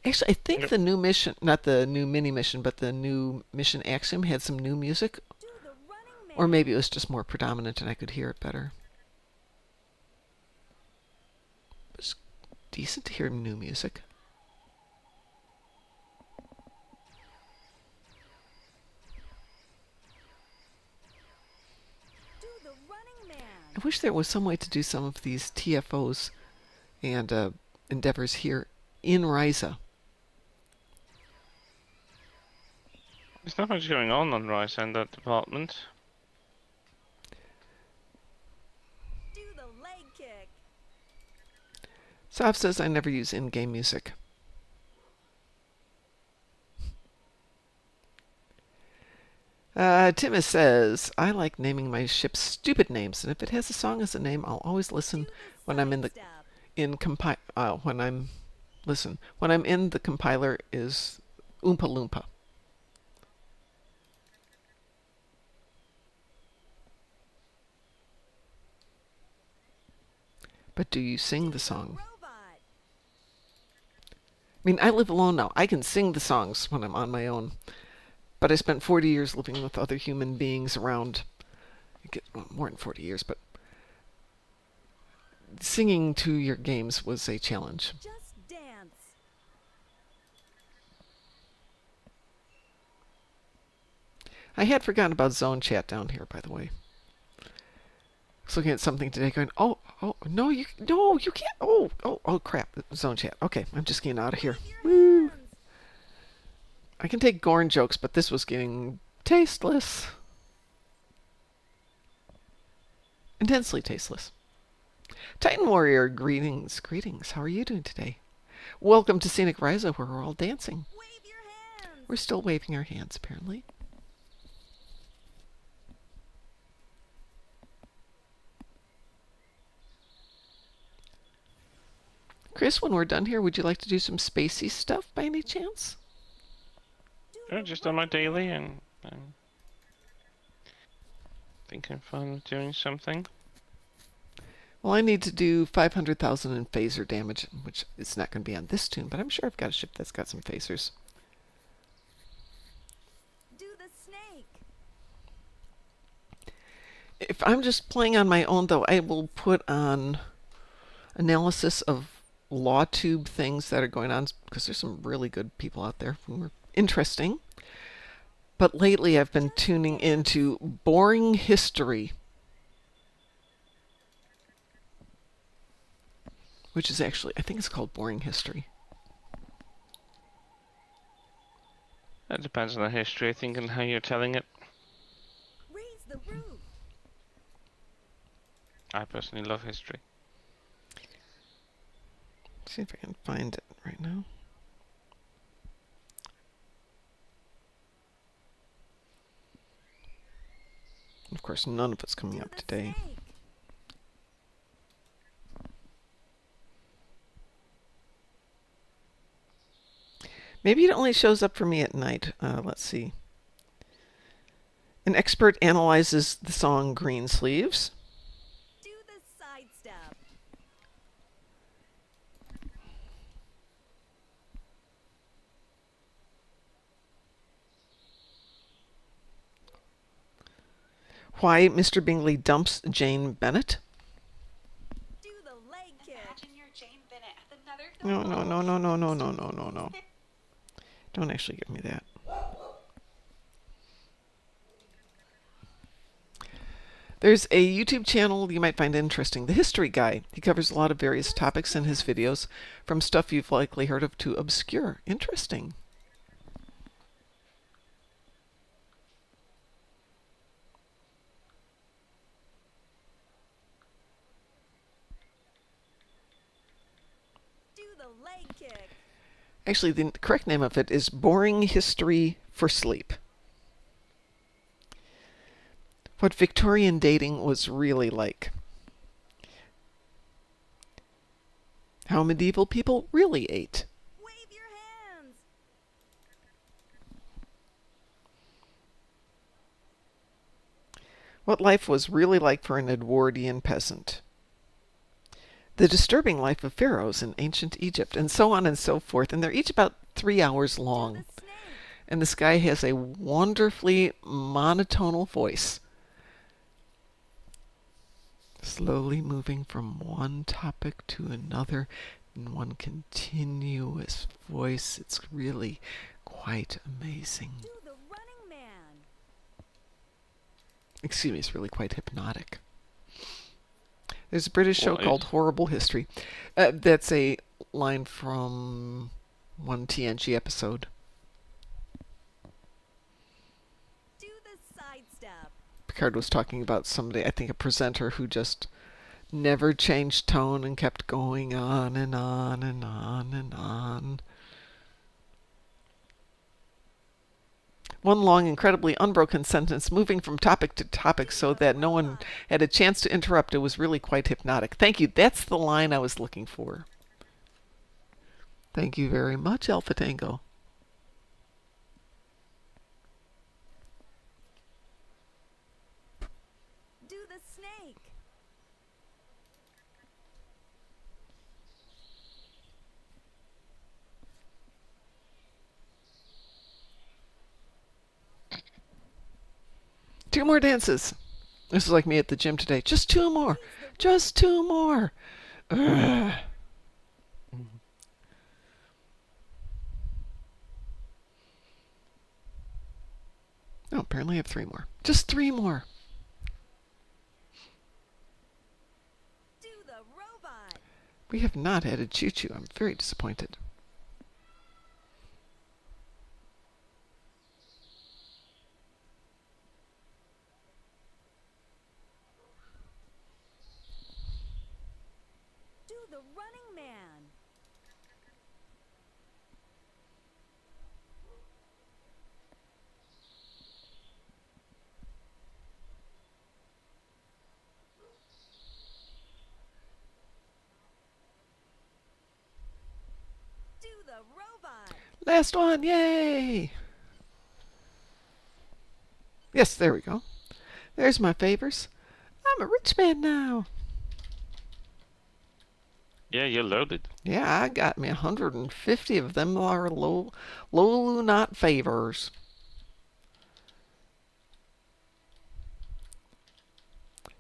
Actually, I think Yep. the new mission, not the new mini mission, but the new mission Axiom had some new music. Do the running man. Or maybe it was just more predominant and I could hear it better. It was decent to hear new music. Do the running man. I wish there was some way to do some of these TFOs and endeavors here in Ryza. There's not much going on Rice and that department. Do the leg kick. Sav says I never use in-game music. Timus says, I like naming my ships stupid names, and if it has a song as a name, I'll always listen Do the when I'm in the sidestep. when I'm in the compiler is Oompa Loompa. But do you sing Do the the song? robot. I mean, I live alone now. I can sing the songs when I'm on my own. But I spent 40 years living with other human beings around. Well, more than 40 years, but singing to your games was a challenge. Just dance. I had forgotten about zone chat down here, by the way. I was looking at something today going, no, you can't. Oh, crap. Zone chat. Okay, I'm just getting out of here. Wave your Woo! hands. I can take Gorn jokes, but this was getting tasteless. Intensely tasteless. Titan Warrior, greetings, greetings. How are you doing today? Welcome to Scenic Riza, where we're all dancing. Wave your hands. We're still waving our hands, apparently. Chris, when we're done here, would you like to do some spacey stuff by any chance? Yeah, just on my daily and thinking fun doing something. Well, I need to do 500,000 in phaser damage, which is not going to be on this tune, but I'm sure I've got a ship that's got some phasers. Do the snake. If I'm just playing on my own, though, I will put on analysis of law tube things that are going on, because there's some really good people out there who are interesting. But lately I've been tuning into boring history, which is actually, I think it's called Boring History. That depends on the history, I think, and how you're telling it. Raise the roof. I personally love history. See if I can find it right now. Of course, none of it's coming Do up the today. snake. Maybe it only shows up for me at night. Let's see. An expert analyzes the song Green Sleeves. Do the sidestep. Why Mr. Bingley dumps Jane Bennet. Do the leg kick. Imagine you're Jane Bennett at another. No, no, no, no, no, no, no, no, no, no. Don't actually give me that. There's a YouTube channel you might find interesting, The History Guy. He covers a lot of various topics in his videos, from stuff you've likely heard of to obscure. Interesting. Do the leg kick. Actually, the correct name of it is Boring History for Sleep. What Victorian dating was really like. How medieval people really ate. Wave your hands. What life was really like for an Edwardian peasant. The disturbing life of pharaohs in ancient Egypt, and so on and so forth. And they're each about 3 hours Do long. the snake. And this guy has a wonderfully monotonal voice. Slowly moving from one topic to another in one continuous voice. It's really quite amazing. Do the running man. Excuse me, it's really quite hypnotic. There's a British show Well, called Horrible History. That's a line from one TNG episode. Do the sidestep. Picard was talking about somebody, I think a presenter, who just never changed tone and kept going on and on and on and on. One long, incredibly unbroken sentence, moving from topic to topic so that no one had a chance to interrupt. It was really quite hypnotic. Thank you. That's the line I was looking for. Thank you very much, Alpha Tango. Do the snake. Two more dances. This is like me at the gym today. Just two more. Just two more. Ugh. Oh, apparently I have three more. Just three more. Do the robot. We have not added Choo Choo. I'm very disappointed. the running man. Do the robot. Last one, yay! Yes, there we go. There's my favors. I'm a rich man now. Yeah, you're loaded. Yeah, I got me 150 of them are low not favors.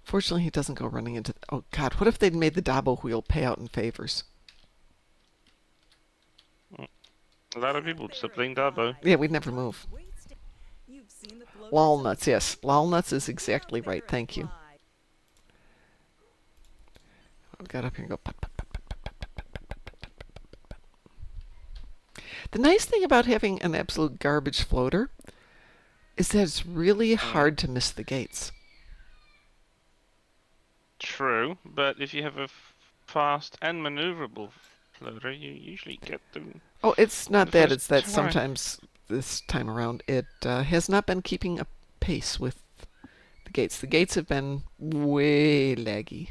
Fortunately, he doesn't go running into... Oh, God, what if they'd made the Dabo wheel pay out in favors? A lot of people still playing Dabo. Yeah, we'd never move. You've seen the floaters Lol of nuts, the yes. sea. Lol nuts is Go exactly there right. and Thank you. fly. I got up here and go... Put, put, put, put, put, put, put, put, put, put, put. The nice thing about having an absolute garbage floater is that it's really hard to miss the gates. True, but if you have a fast and maneuverable floater, you usually get them. Oh, it's on not the that. first It's that try. sometimes this time around it has not been keeping a pace with the gates. The gates have been way laggy.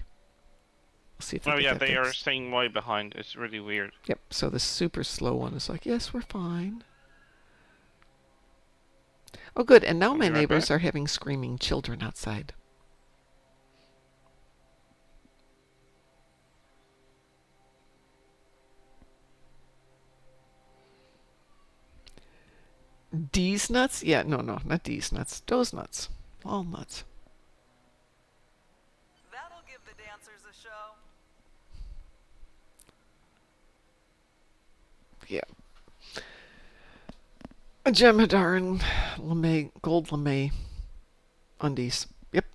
We'll see if they Oh get yeah, that they are fixed. staying way behind. It's really weird. Yep. So the super slow one is like, yes, we're fine. Oh, good. And now I'll my be right neighbors back. are having screaming children outside. D's nuts? Yeah, no, not D's nuts. Those nuts. All nuts. That'll give the dancers a show. Yeah. A Jem'Hadar and lame, gold lame undies. Yep.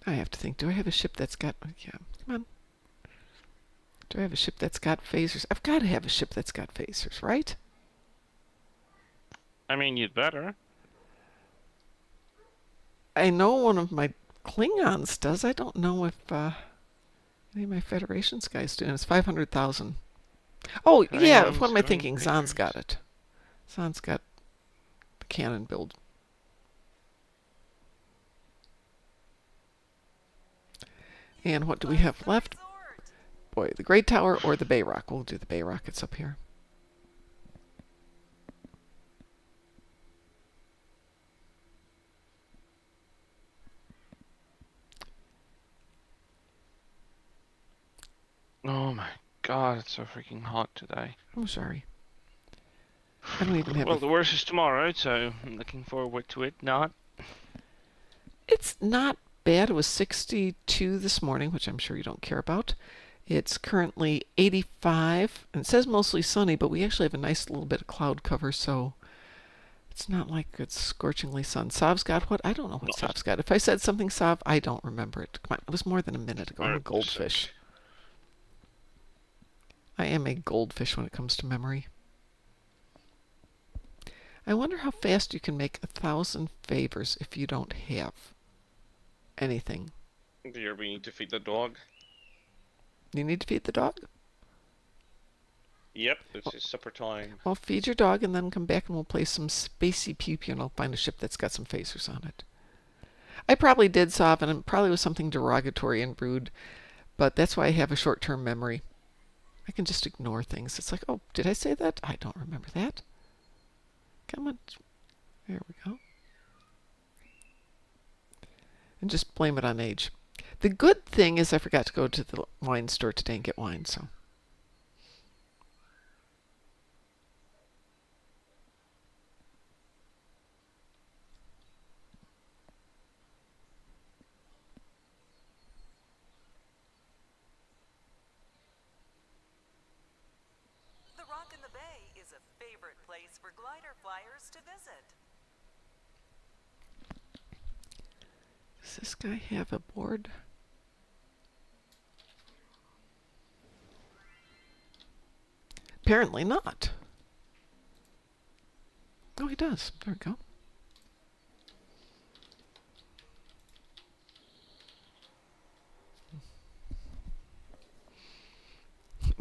I have to think, do I have a ship that's got... Yeah, come on. Do I have a ship that's got phasers? I've got to have a ship that's got phasers, right? I mean, you'd better. I know one of my Klingons does. I don't know if any of my Federation's guys do. And it's 500,000. Oh, yeah, what am I thinking? Zahn's got it. Zahn's got the cannon build. And what do we have left? Boy, the Great Tower or the Bay Rock. We'll do the Bay Rock. It's up here. Oh my god, it's so freaking hot today. I'm sorry. I don't even have Well, the worst is tomorrow, so I'm looking forward to it. Not. It's not bad. It was 62 this morning, which I'm sure you don't care about. It's currently 85, and it says mostly sunny, but we actually have a nice little bit of cloud cover, so it's not like it's scorchingly sun. Sav's got what? I don't know what Sav's got. If I said something, Sav, I don't remember it. Come on, it was more than a minute ago. I'm a goldfish. I am a goldfish when it comes to memory. I wonder how fast you can make 1,000 favors if you don't have anything. Dear, we need to feed the dog. You need to feed the dog? Yep, it's his supper time. Well, feed your dog and then come back and we'll play some spacey pew-pew and I'll find a ship that's got some phasers on it. I probably did, Sav, and it probably was something derogatory and rude, but that's why I have a short-term memory. I can just ignore things. It's like, oh, did I say that? I don't remember that. Come on. There we go. And just blame it on age. The good thing is I forgot to go to the wine store today and get wine, so. The Rock in the Bay is a favorite place for glider flyers to visit. Does this guy have a board? Apparently not. Oh, he does. There we go.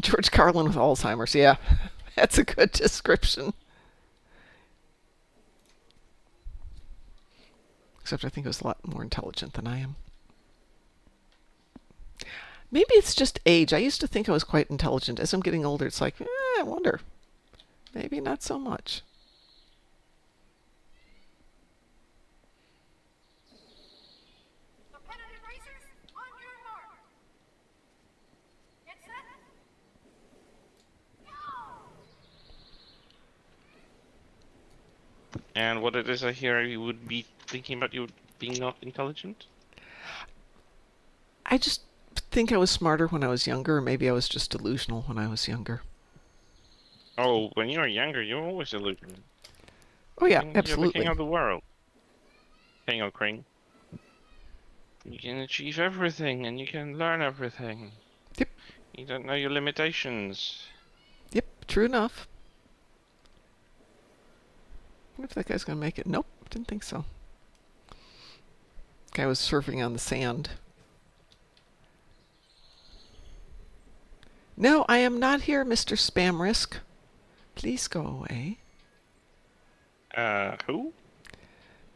George Carlin with Alzheimer's. Yeah, that's a good description. Except I think he was a lot more intelligent than I am. Maybe it's just age. I used to think I was quite intelligent. As I'm getting older, it's like, I wonder. Maybe not so much. Competitive racers, on your mark. Get set. Go! And what it is I hear you would be thinking about you being not intelligent? I just think I was smarter when I was younger, or maybe I was just delusional when I was younger. Oh, when you were younger, you were always delusional. Oh yeah, You're the absolutely. king of the world. King of Kring. You can achieve everything and you can learn everything. Yep. You don't know your limitations. Yep, true enough. I wonder if that guy's going to make it. Nope, didn't think so. Guy was surfing on the sand. No, I am not here, Mr. Spam Risk. Please go away. Who?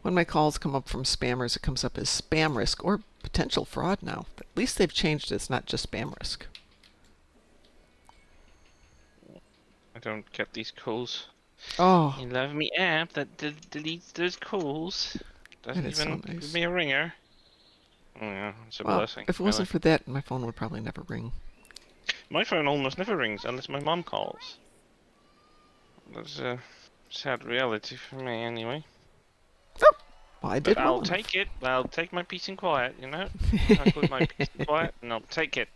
When my calls come up from spammers, it comes up as spam risk or potential fraud now. At least they've changed it. It's not just spam risk. I don't get these calls. Oh, You love me app that deletes those calls. Doesn't that is even so nice. give me a ringer. Oh, yeah, it's a Well, blessing. if it wasn't for that, my phone would probably never ring. My phone almost never rings unless my mom calls. That's a sad reality for me, anyway. Oh, well, I did But well I'll enough. take it. I'll take my peace and quiet, you know? I'll put my peace and quiet, and I'll take it.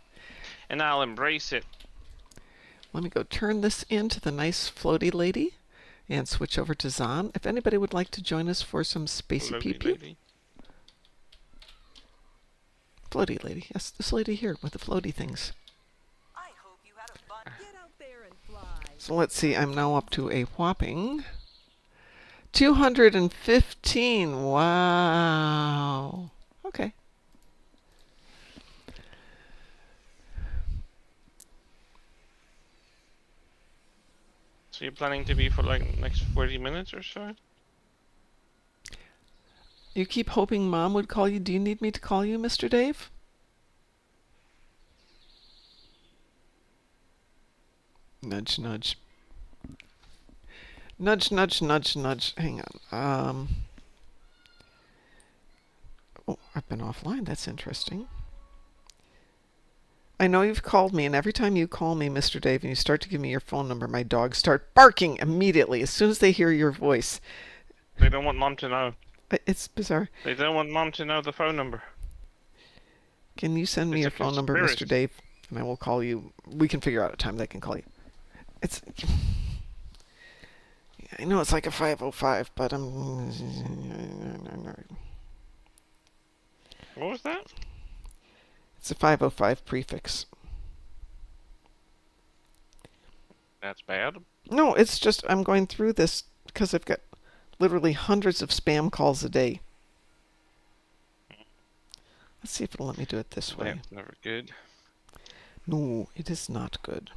And I'll embrace it. Let me go turn this into the nice floaty lady and switch over to Zahn. If anybody would like to join us for some spacey Lovely pew-pew. lady. Floaty lady. Yes, this lady here with the floaty things. I hope you had a fun. Get out there and fly. So let's see. I'm now up to a whopping 215. Wow. Okay. So you're planning to be for like next 40 minutes or so? You keep hoping Mom would call you. Do you need me to call you, Mr. Dave? Nudge, nudge. Nudge, nudge, nudge, nudge. Hang on. Oh, I've been offline. That's interesting. I know you've called me, and every time you call me, Mr. Dave, and you start to give me your phone number, my dogs start barking immediately as soon as they hear your voice. They don't want Mom to know. It's bizarre. They don't want Mom to know the phone number. Can you send me It's your a phone number, Mr. conspiracy. Dave? And I will call you. We can figure out a time that I can call you. It's. I know it's like a 505, but I'm. What was that? It's a 505 prefix. That's bad. No, it's just I'm going through this because I've got literally hundreds of spam calls a day. Let's see if it'll let me do it this way. That's never good. No, it is not good.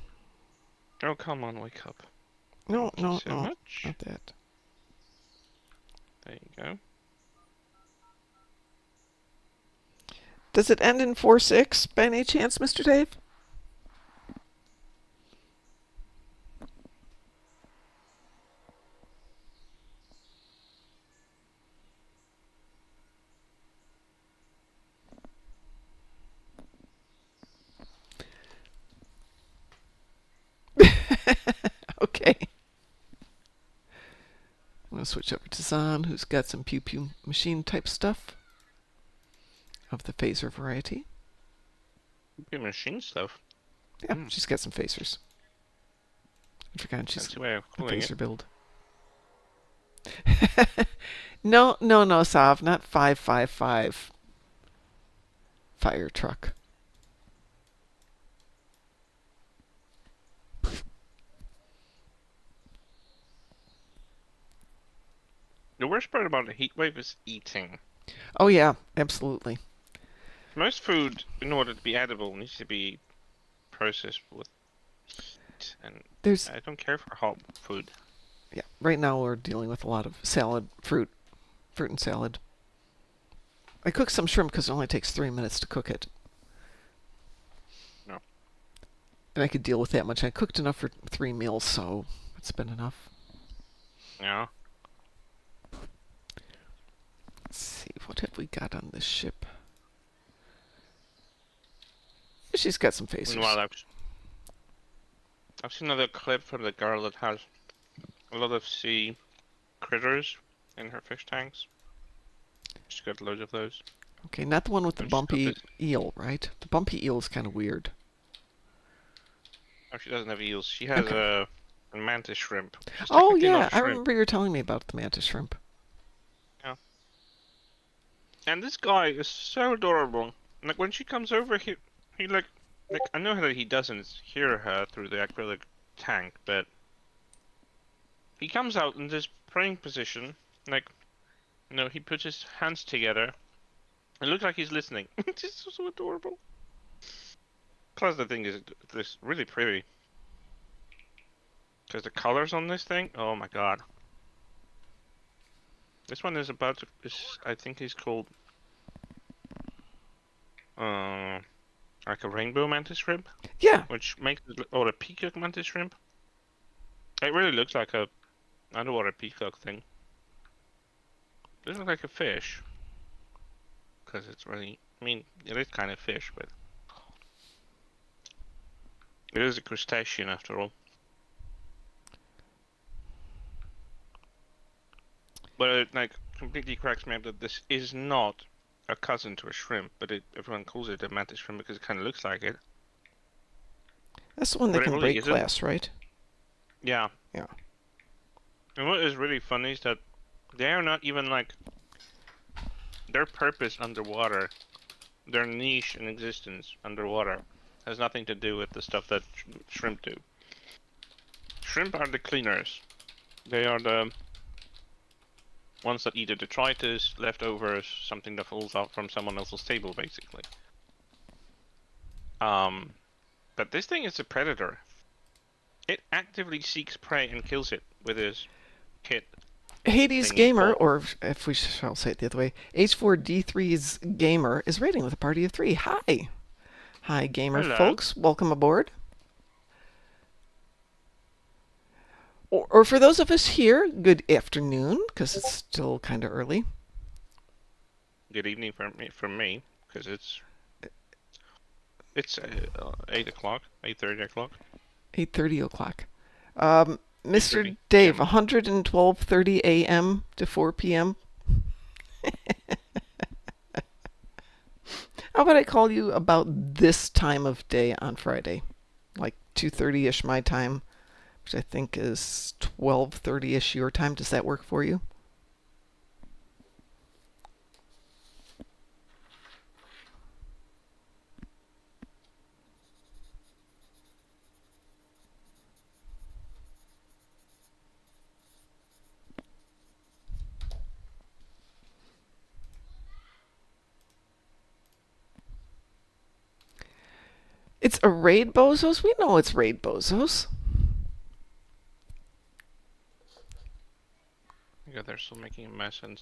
Oh, come on, wake up. No, Thank you no, so no, much. not that. There you go. Does it end in 46 by any chance, Mr. Dave? Okay. I'm going to switch over to Zahn, who's got some pew pew machine type stuff of the phaser variety. Good machine stuff. Yeah, she's got some phasers. I forgot she's Fancy way of a calling phaser it. build. No, no, no, Sav, not 555. Fire truck. The worst part about the heat wave is eating. Oh yeah, absolutely. Most food, in order to be edible, needs to be processed with heat, and There's I don't care for hot food. yeah. Right now we're dealing with a lot of salad, fruit and salad. I cooked some shrimp because it only takes 3 minutes to cook it. No. And I could deal with that much. I cooked enough for 3 meals, so it's been enough. Yeah. Let's see, what have we got on this ship? She's got some facers. Meanwhile, I've seen another clip from the girl that has a lot of sea critters in her fish tanks. She's got loads of those. Okay, not the one with the And she's got bumpy this- eel, right? The bumpy eel is kind of weird. Oh, she doesn't have eels. She has Okay. a mantis shrimp. She's Oh technically not yeah, a I shrimp. remember you were telling me about the mantis shrimp. And this guy is so adorable. Like when she comes over, he like I know that he doesn't hear her through the acrylic tank, but he comes out in this praying position, like he puts his hands together. It looks like he's listening. It's just so adorable. Plus the thing is, this really pretty. Because the colors on this thing, oh my god. This one is I think he's called, like a rainbow mantis shrimp, Yeah, which makes it, or a peacock mantis shrimp. It really looks like a underwater peacock thing. Doesn't look like a fish. Because it's really, I mean, it is kind of fish, but it is a crustacean after all. But it like completely cracks me up that this is not a cousin to a shrimp, but everyone calls it a mantis shrimp because it kind of looks like it. that's the one that But it can really break isn't. glass, right? Yeah. Yeah. And what is really funny is that they are not even like their purpose underwater, their niche in existence underwater, has nothing to do with the stuff that shrimp do. Shrimp are the cleaners. They are the ones that eat the detritus, leftovers, something that falls out from someone else's table, basically. But this thing is a predator. It actively seeks prey and kills it with his kit. Hades Thingy Gamer, ball. or if we shall say it the other way, H4D3's Gamer is raiding with a party of 3. Hi. Hi, Gamer Hello. folks. Welcome aboard. Or for those of us here, good afternoon, because it's still kind of early. Good evening from me, because it's 8 o'clock, 8:30 o'clock. 8:30 o'clock. Mr. 8:30 Dave, p.m. 112:30 a.m. to 4 p.m. How about I call you about this time of day on Friday? Like 2:30-ish my time, which I think is 12:30-ish your time. Does that work for you? It's a raid bozos? We know it's raid bozos. Yeah, they're still making a mess and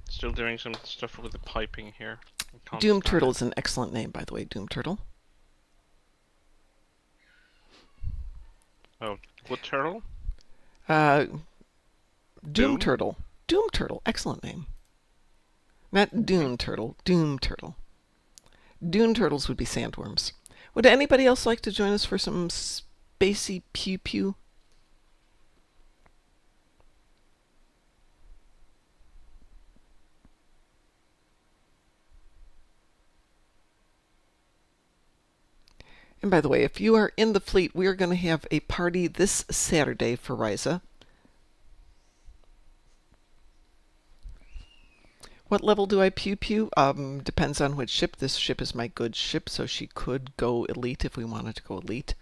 still doing some stuff with the piping here. I can't Doom stand Turtle it. is an excellent name, by the way. Doom Turtle. Oh, what turtle? Uh, Doom Doom? Turtle. Doom Turtle. Excellent name. Not Dune Turtle. Doom Turtle. Dune Turtles would be sandworms. Would anybody else like to join us for some spacey pew pew? And by the way, if you are in the fleet, we are going to have a party this Saturday for Ryza. What level do I pew pew? Depends on which ship. This ship is my good ship, so she could go elite if we wanted to go elite.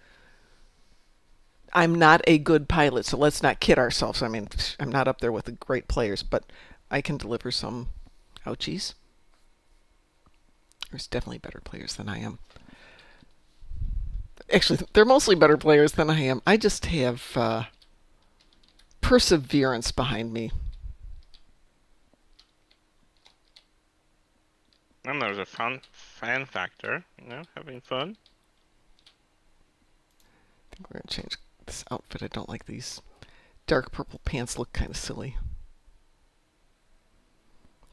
I'm not a good pilot, so let's not kid ourselves. I mean, I'm not up there with the great players, but I can deliver some ouchies. There's definitely better players than I am. Actually, they're mostly better players than I am. I just have perseverance behind me. And there's a fan factor, having fun. I think we're going to change this outfit. I don't like these dark purple pants, look kind of silly.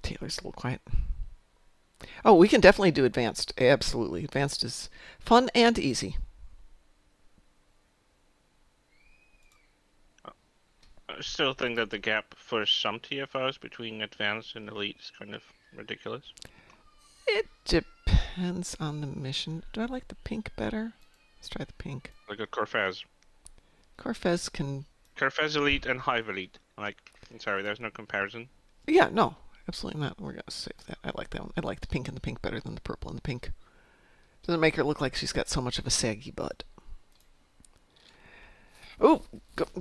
Taylor's a little quiet. Oh, we can definitely do advanced. Absolutely. Advanced is fun and easy. I still think that the gap for some TFOs between advanced and elite is kind of ridiculous. It depends on the mission. Do I like the pink better? Let's try the pink. Like a Corfez. Corfez can... Corfez elite and Hive elite. Like, I'm sorry, there's no comparison. Yeah, no. Absolutely not. We're going to save that. I like that one. I like the pink and the pink better than the purple and the pink. Doesn't make her look like she's got so much of a saggy butt. Oh,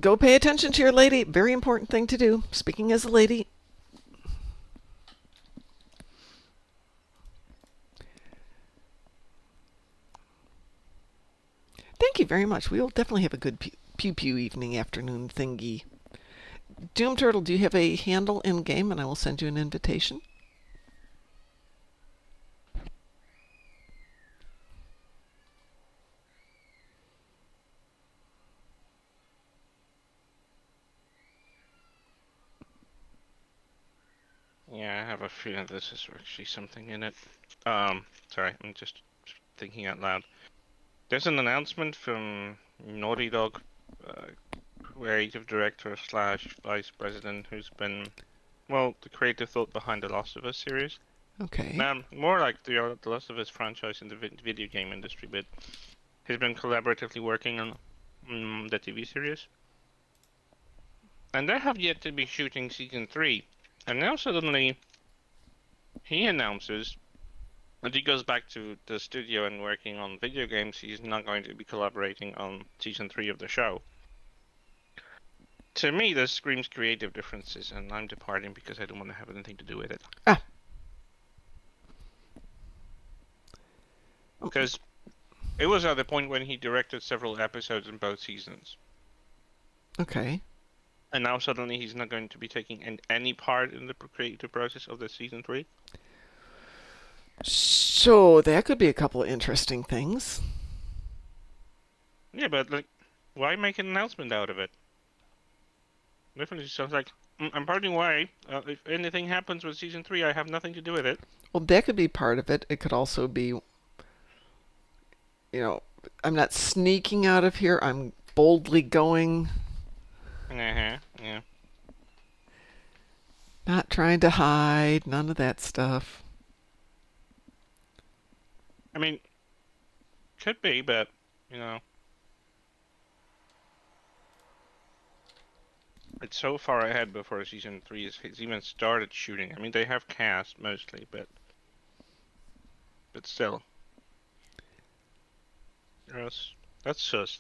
go pay attention to your lady. Very important thing to do. Speaking as a lady. Thank you very much. We will definitely have a good pew-pew evening, afternoon thingy. Doom Turtle, do you have a handle in-game? And I will send you an invitation. Yeah, I have a feeling this is actually something in it. Sorry, I'm just thinking out loud. There's an announcement from Naughty Dog, creative director slash vice president, who's been, well, the creative thought behind the Last of Us series. Okay. More like the Last of Us franchise in the video game industry, but he's been collaboratively working on the TV series. And they have yet to be shooting season 3. And now suddenly he announces that he goes back to the studio and working on video games. He's not going to be collaborating on season 3 of the show. To me, this screams creative differences, and I'm departing because I don't want to have anything to do with it. Ah. Because it was at the point when he directed several episodes in both seasons. Okay. And now suddenly he's not going to be taking any part in the creative process of the season 3? So that could be a couple of interesting things. Yeah, but like, why make an announcement out of it? Definitely sounds like, I'm parting way. If anything happens with season 3, I have nothing to do with it. Well, that could be part of it. It could also be, I'm not sneaking out of here. I'm boldly going. Yeah. Not trying to hide. None of that stuff. I mean, could be, but, it's so far ahead before season 3 has even started shooting. I mean, they have cast mostly, but still. Yes, that's sus.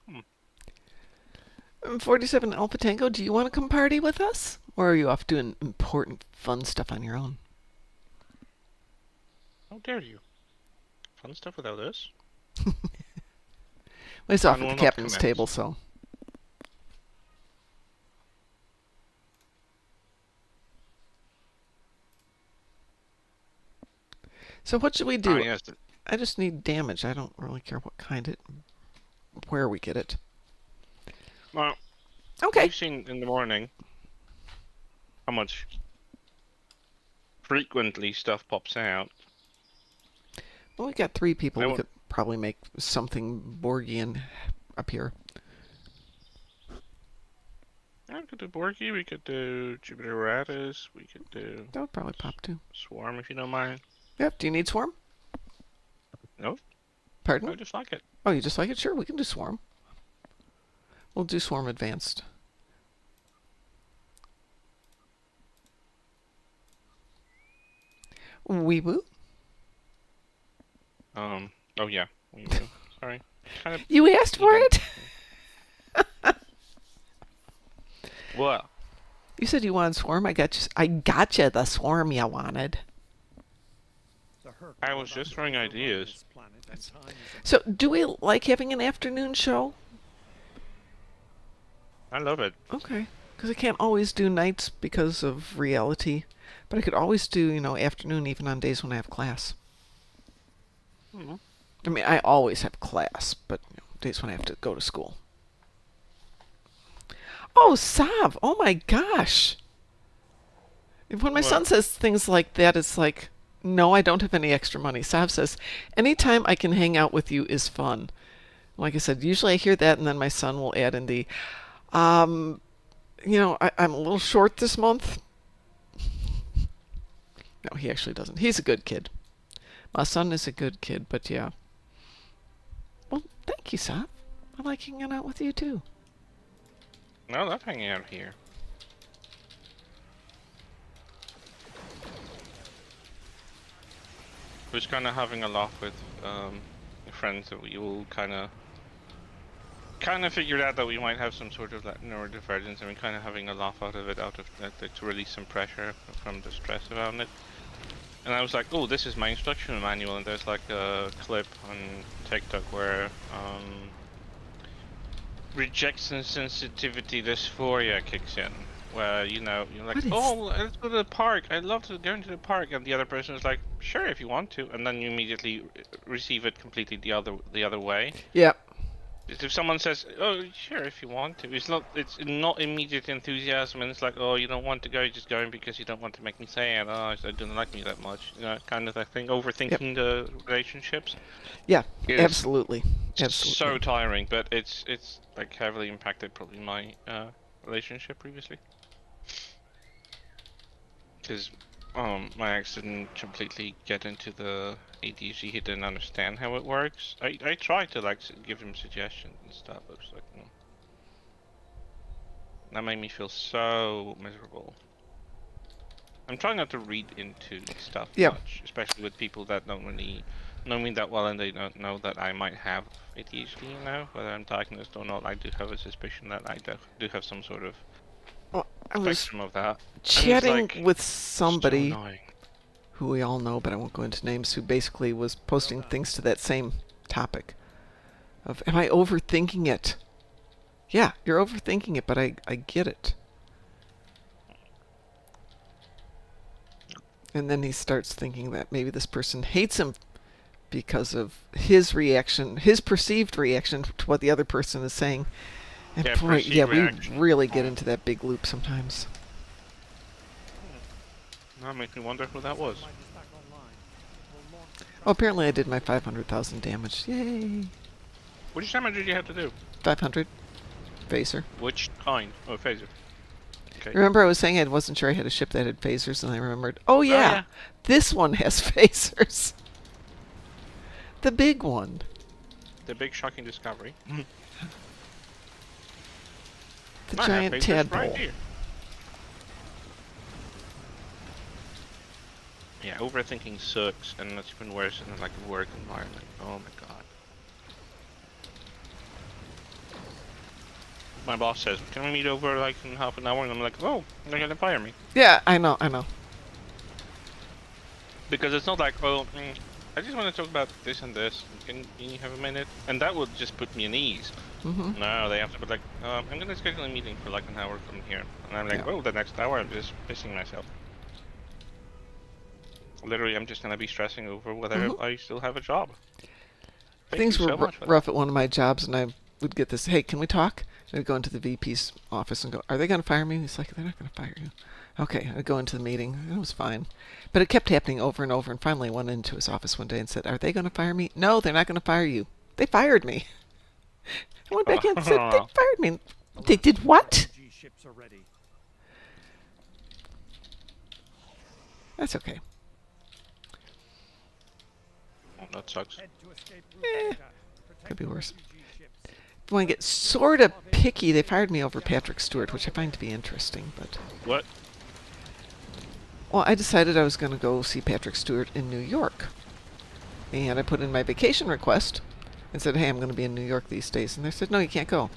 Hmm. 47 Alpha Tango, do you want to come party with us? Or are you off doing important, fun stuff on your own? How dare you? Fun stuff without us? Well, he's off I at the will not captain's commence. table, so. So what should we do? Yes. I just need damage. I don't really care what kind where we get it. Well, Okay. we've seen in the morning how much frequently stuff pops out. Well, we got 3 people. I We won't- could probably make something Borgian up here. Yeah, we could do Borky, we could do Jupiter Ratus, we could do That would probably pop too. Swarm if you don't mind. Yep. Do you need Swarm? No, Pardon? I just like it. Oh, you just like it? Sure, we can do Swarm. We'll do Swarm Advanced. Weeboo. Oh yeah. We do. Sorry. Kind of. You asked for it? What? You said you wanted swarm. I got you the swarm you wanted. I was just throwing ideas. So, do we like having an afternoon show? I love it. Okay. Because I can't always do nights because of reality. But I could always do, afternoon even on days when I have class. Mhm. I mean, I always have class, but days when I have to go to school. Oh, Sav! Oh my gosh! When my What? son says things like that, it's like, no, I don't have any extra money. Sav says, anytime I can hang out with you is fun. Like I said, usually I hear that, and then my son will add in the, I'm a little short this month. No, he actually doesn't. He's a good kid. My son is a good kid, but yeah. Well, thank you, Sav. I like hanging out with you, too. No, I love hanging out here. We're just kind of having a laugh with friends that we all kind of figured out that we might have some sort of like neurodivergence, and we're kind of having a laugh out of it, to release some pressure from the stress around it. And I was like, oh, this is my instruction manual, and there's like a clip on TikTok where rejection sensitivity dysphoria kicks in, where you're like, What is- oh, let's go to the park. I love going to the park, and the other person is like, sure, if you want to, and then you immediately receive it completely the other way. Yeah. If someone says, oh, sure, if you want to, it's not immediate enthusiasm, and it's like, oh, you don't want to go, you're just going because you don't want to make me say it. Oh, I don't like me that much, kind of that thing. Overthinking the relationships. Yeah, Is absolutely. so Absolutely. tiring, but it's like heavily impacted probably my relationship previously. Because my ex didn't completely get into the ADHD. He didn't understand how it works. I tried to like give him suggestions and stuff. It was like, no. That made me feel so miserable. I'm trying not to read into stuff Yeah. much, especially with people that don't really know me that well, and they don't know that I might have ADHD. Whether I'm diagnosed or not, I do have a suspicion that I do have some sort of Well, I was spectrum of that. chatting like, with so somebody annoying. who we all know, but I won't go into names, who basically was posting things to that same topic of, am I overthinking it? Yeah, you're overthinking it, but I get it. And then he starts thinking that maybe this person hates him because of his reaction, his perceived reaction to what the other person is saying. And Yeah, boy, perceived yeah, we reaction. really get into that big loop sometimes. That makes me wonder who that was. Oh, apparently I did my 500,000 damage. Yay! Which damage did you have to do? 500. Phaser. Which kind? Oh, phaser. Okay. Remember I was saying I wasn't sure I had a ship that had phasers, and I remembered, oh yeah, yeah. this one has phasers. The big one. The big shocking discovery. The I have giant phasers tadpole. right here. Yeah, overthinking sucks, and that's even worse in like a work environment. Oh my god. My boss says, "Can we meet over like in half an hour?" And I'm like, "Oh, they're gonna fire me." Yeah, I know. Because it's not like, "Oh, I just want to talk about this and this. Can you have a minute?" And that would just put me at ease. Mm-hmm. No, they have to put like, I'm gonna schedule a meeting for like an hour from here. And I'm like, Yeah. oh, the next hour I'm just pissing myself. Literally, I'm just gonna be stressing over whether I still have a job. Thank Things you were so much for rough at one of my jobs, and I would get this, hey, can we talk? And I'd go into the VP's office and go, are they going to fire me? He's like, they're not going to fire you. Okay, I'd go into the meeting, and it was fine. But it kept happening over and over, and finally I went into his office one day and said, are they going to fire me? No, they're not going to fire you. They fired me. I went back in and said, they fired me. They did what? G-ships are ready. That's okay. Oh, that sucks. Head to escape Eh, route. Protect could be the worse. refugee ships. If you want to get sort of picky, they fired me over Patrick Stewart, which I find to be interesting, but What? Well, I decided I was going to go see Patrick Stewart in New York. And I put in my vacation request and said, hey, I'm going to be in New York these days. And they said, no, you can't go.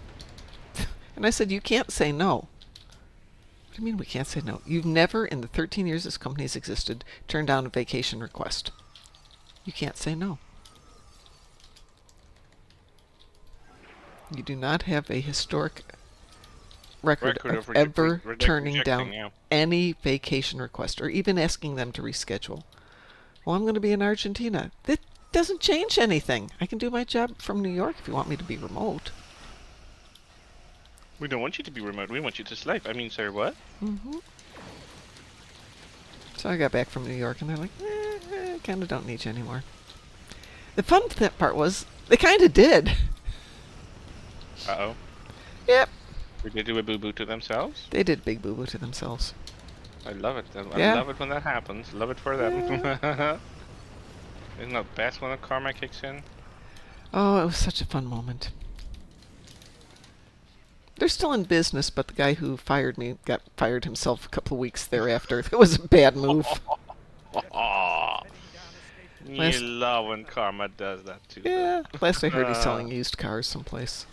And I said, you can't say no. What do you mean we can't say no? You've never, in the 13 years this company's existed, turned down a vacation request. You can't say no. You do not have a historic record of ever turning down yeah. any vacation request or even asking them to reschedule. Well, I'm going to be in Argentina. That doesn't change anything. I can do my job from New York if you want me to be remote. We don't want you to be remote. We want you to sleep. I mean, sir, what? Mm-hmm. So I got back from New York, and they're like, kind of don't need you anymore. The fun part was, they kind of did. Uh-oh. Yep. Did they do a boo-boo to themselves? They did big boo-boo to themselves. I love it. I Yeah. love it when that happens. Love it for them. Isn't that best when the karma kicks in? Oh, it was such a fun moment. They're still in business, but the guy who fired me got fired himself a couple of weeks thereafter. It was a bad move. You Last- love when karma does that too. Yeah. Last I heard, he's selling used cars someplace.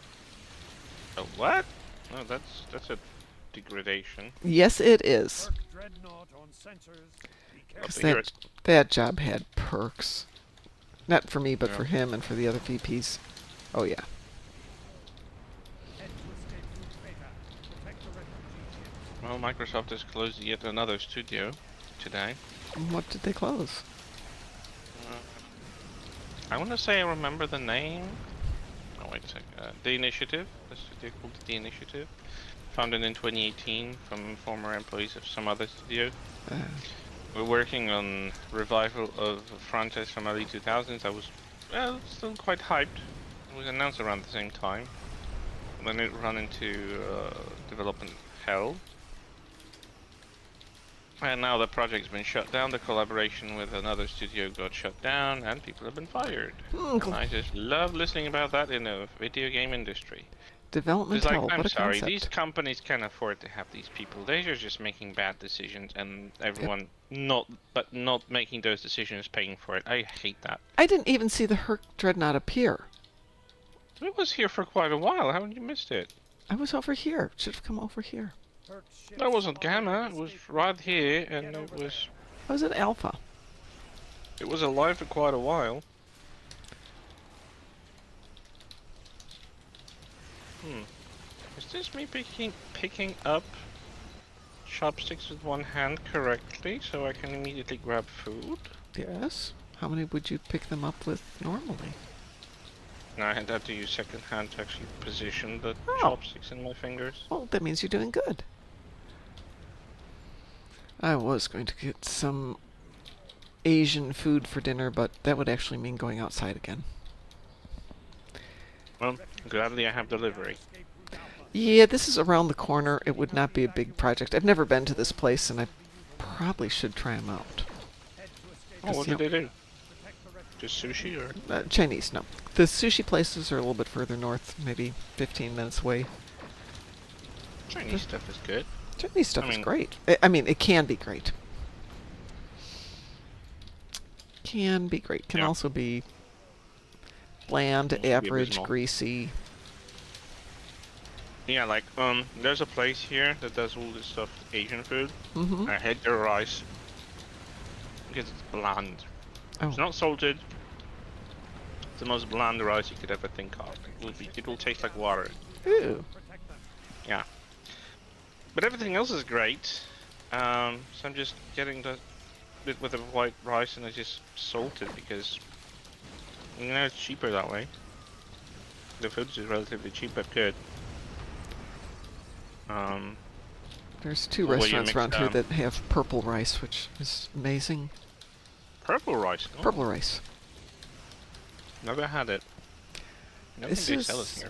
Oh, what? No, that's a degradation. Yes, it is. Merc Dreadnought on sensors. Be careful. 'Cause to hear that job had perks. Not for me, but Yeah. for him and for the other VPs. Oh, yeah. Head to escape route Beta. Protect the refugee ships. Well, Microsoft has closed yet another studio today. What did they close? I want to say I remember the name. Oh, wait a sec. The Initiative. The studio called The Initiative. Founded in 2018 from former employees of some other studio. Uh, We're working on revival of a franchise from early 2000s. I was, well, still quite hyped. It was announced around the same time. And then it ran into development hell. And now the project's been shut down. The collaboration with another studio got shut down, and people have been fired. And I just love listening about that in the video game industry. development It's like, hell. I'm What a sorry, concept. these companies can't afford to have these people. They're just making bad decisions, and everyone not making those decisions, paying for it. I hate that. I didn't even see the Herc Dreadnought appear. It was here for quite a while. Haven't you missed it? I was over here. Should have come over here. Merc ships That wasn't on Gamma. It the was escape right route. here, and Get it over was I was at Alpha. alive for quite a while. Is this me picking up chopsticks with one hand correctly, so I can immediately grab food? Yes. How many would you pick them up with normally? No, I had to use second hand to actually position the Oh. chopsticks in my fingers. Well, that means you're doing good. I was going to get some Asian food for dinner, but that would actually mean going outside again. Well, gladly I have delivery. Escape route Alpha. Yeah, this is around the corner. It would not be a big project. I've never been to this place, and I probably should try them out. Head to escape Oh, what Yep. did they do? protect the refugee. Just sushi or? Chinese, no. The sushi places are a little bit further north, maybe 15 minutes away. Chinese stuff is good. Chinese stuff I is mean- great. I mean, it can be great. Can be great. Can Yeah. also be bland, Also be average, abysmal. greasy. Yeah, like, there's a place here that does all this stuff, Asian food. Mm-hmm. I hate their rice. Because it's bland. It's Oh, not salted. It's the most bland rice you could ever think of. It will taste like water. ooh. Protect them. Yeah. But everything else is great. So I'm just getting the bit with the white rice and I just salt it because it's cheaper that way. The food is relatively cheap but good. There's two So what do you restaurants mix around here down? that have purple rice, which is amazing. Purple rice. Oh, Purple rice. Never had it. I don't This think they sell it is- here.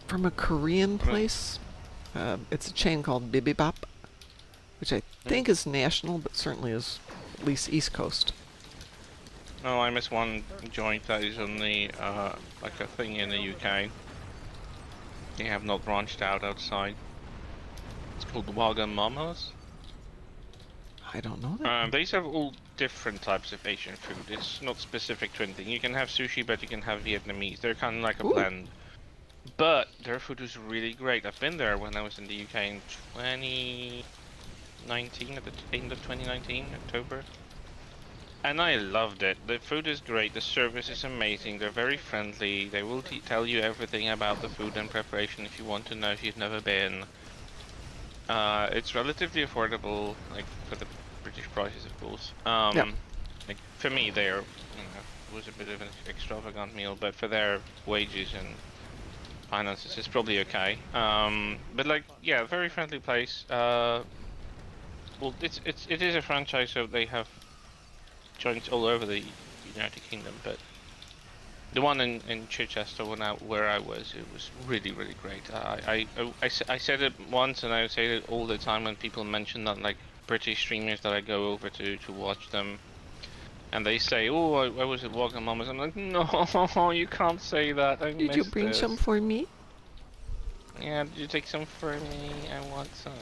From a Korean place. It's a chain called Bibimbap, which I think is national, but certainly is at least East Coast. No, I miss one joint that is on the like a thing in the UK. They have not branched out outside. It's called Wagamama's. I don't know that. They have all different types of Asian food. It's not specific to anything. You can have sushi, but you can have Vietnamese. They're kind of like a Ooh. blend. But their food is really great. I've been there when I was in the UK in 2019, at the end of 2019, October. And I loved it. The food is great. The service is amazing. They're very friendly. They will tell you everything about the food and preparation if you want to know if you've never been. It's relatively affordable, like for the British prices, of course. Yeah. Like for me, it was a bit of an extravagant meal, but for their wages and finances, it's probably okay. But like, yeah, very friendly place. Well, it is a franchise, so they have joints all over the United Kingdom, but the one in Chichester, where I was, it was really really great. I said it once, and I say it all the time when people mention that, like British streamers that I go over to watch them, and they say, "Oh, I was at Wagamama's." I'm like, "No, you can't say that. I Did you missed bring some this." for me? Yeah, did you take some for me? I want some.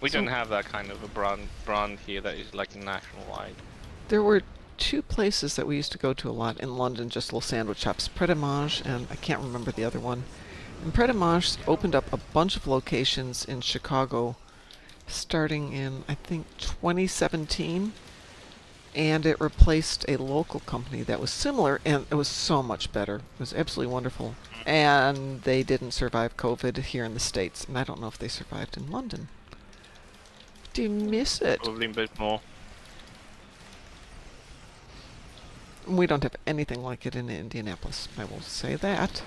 We So- don't have that kind of a brand here that is like nationwide. There were two places that we used to go to a lot in London, just little sandwich shops, Pret a Manger, and I can't remember the other one. And Pret a Manger opened up a bunch of locations in Chicago starting in, I think, 2017. And it replaced a local company that was similar, and it was so much better. It was absolutely wonderful. And they didn't survive COVID here in the States, and I don't know if they survived in London. Do you miss it? Probably a bit more. We don't have anything like it in Indianapolis, I will say that.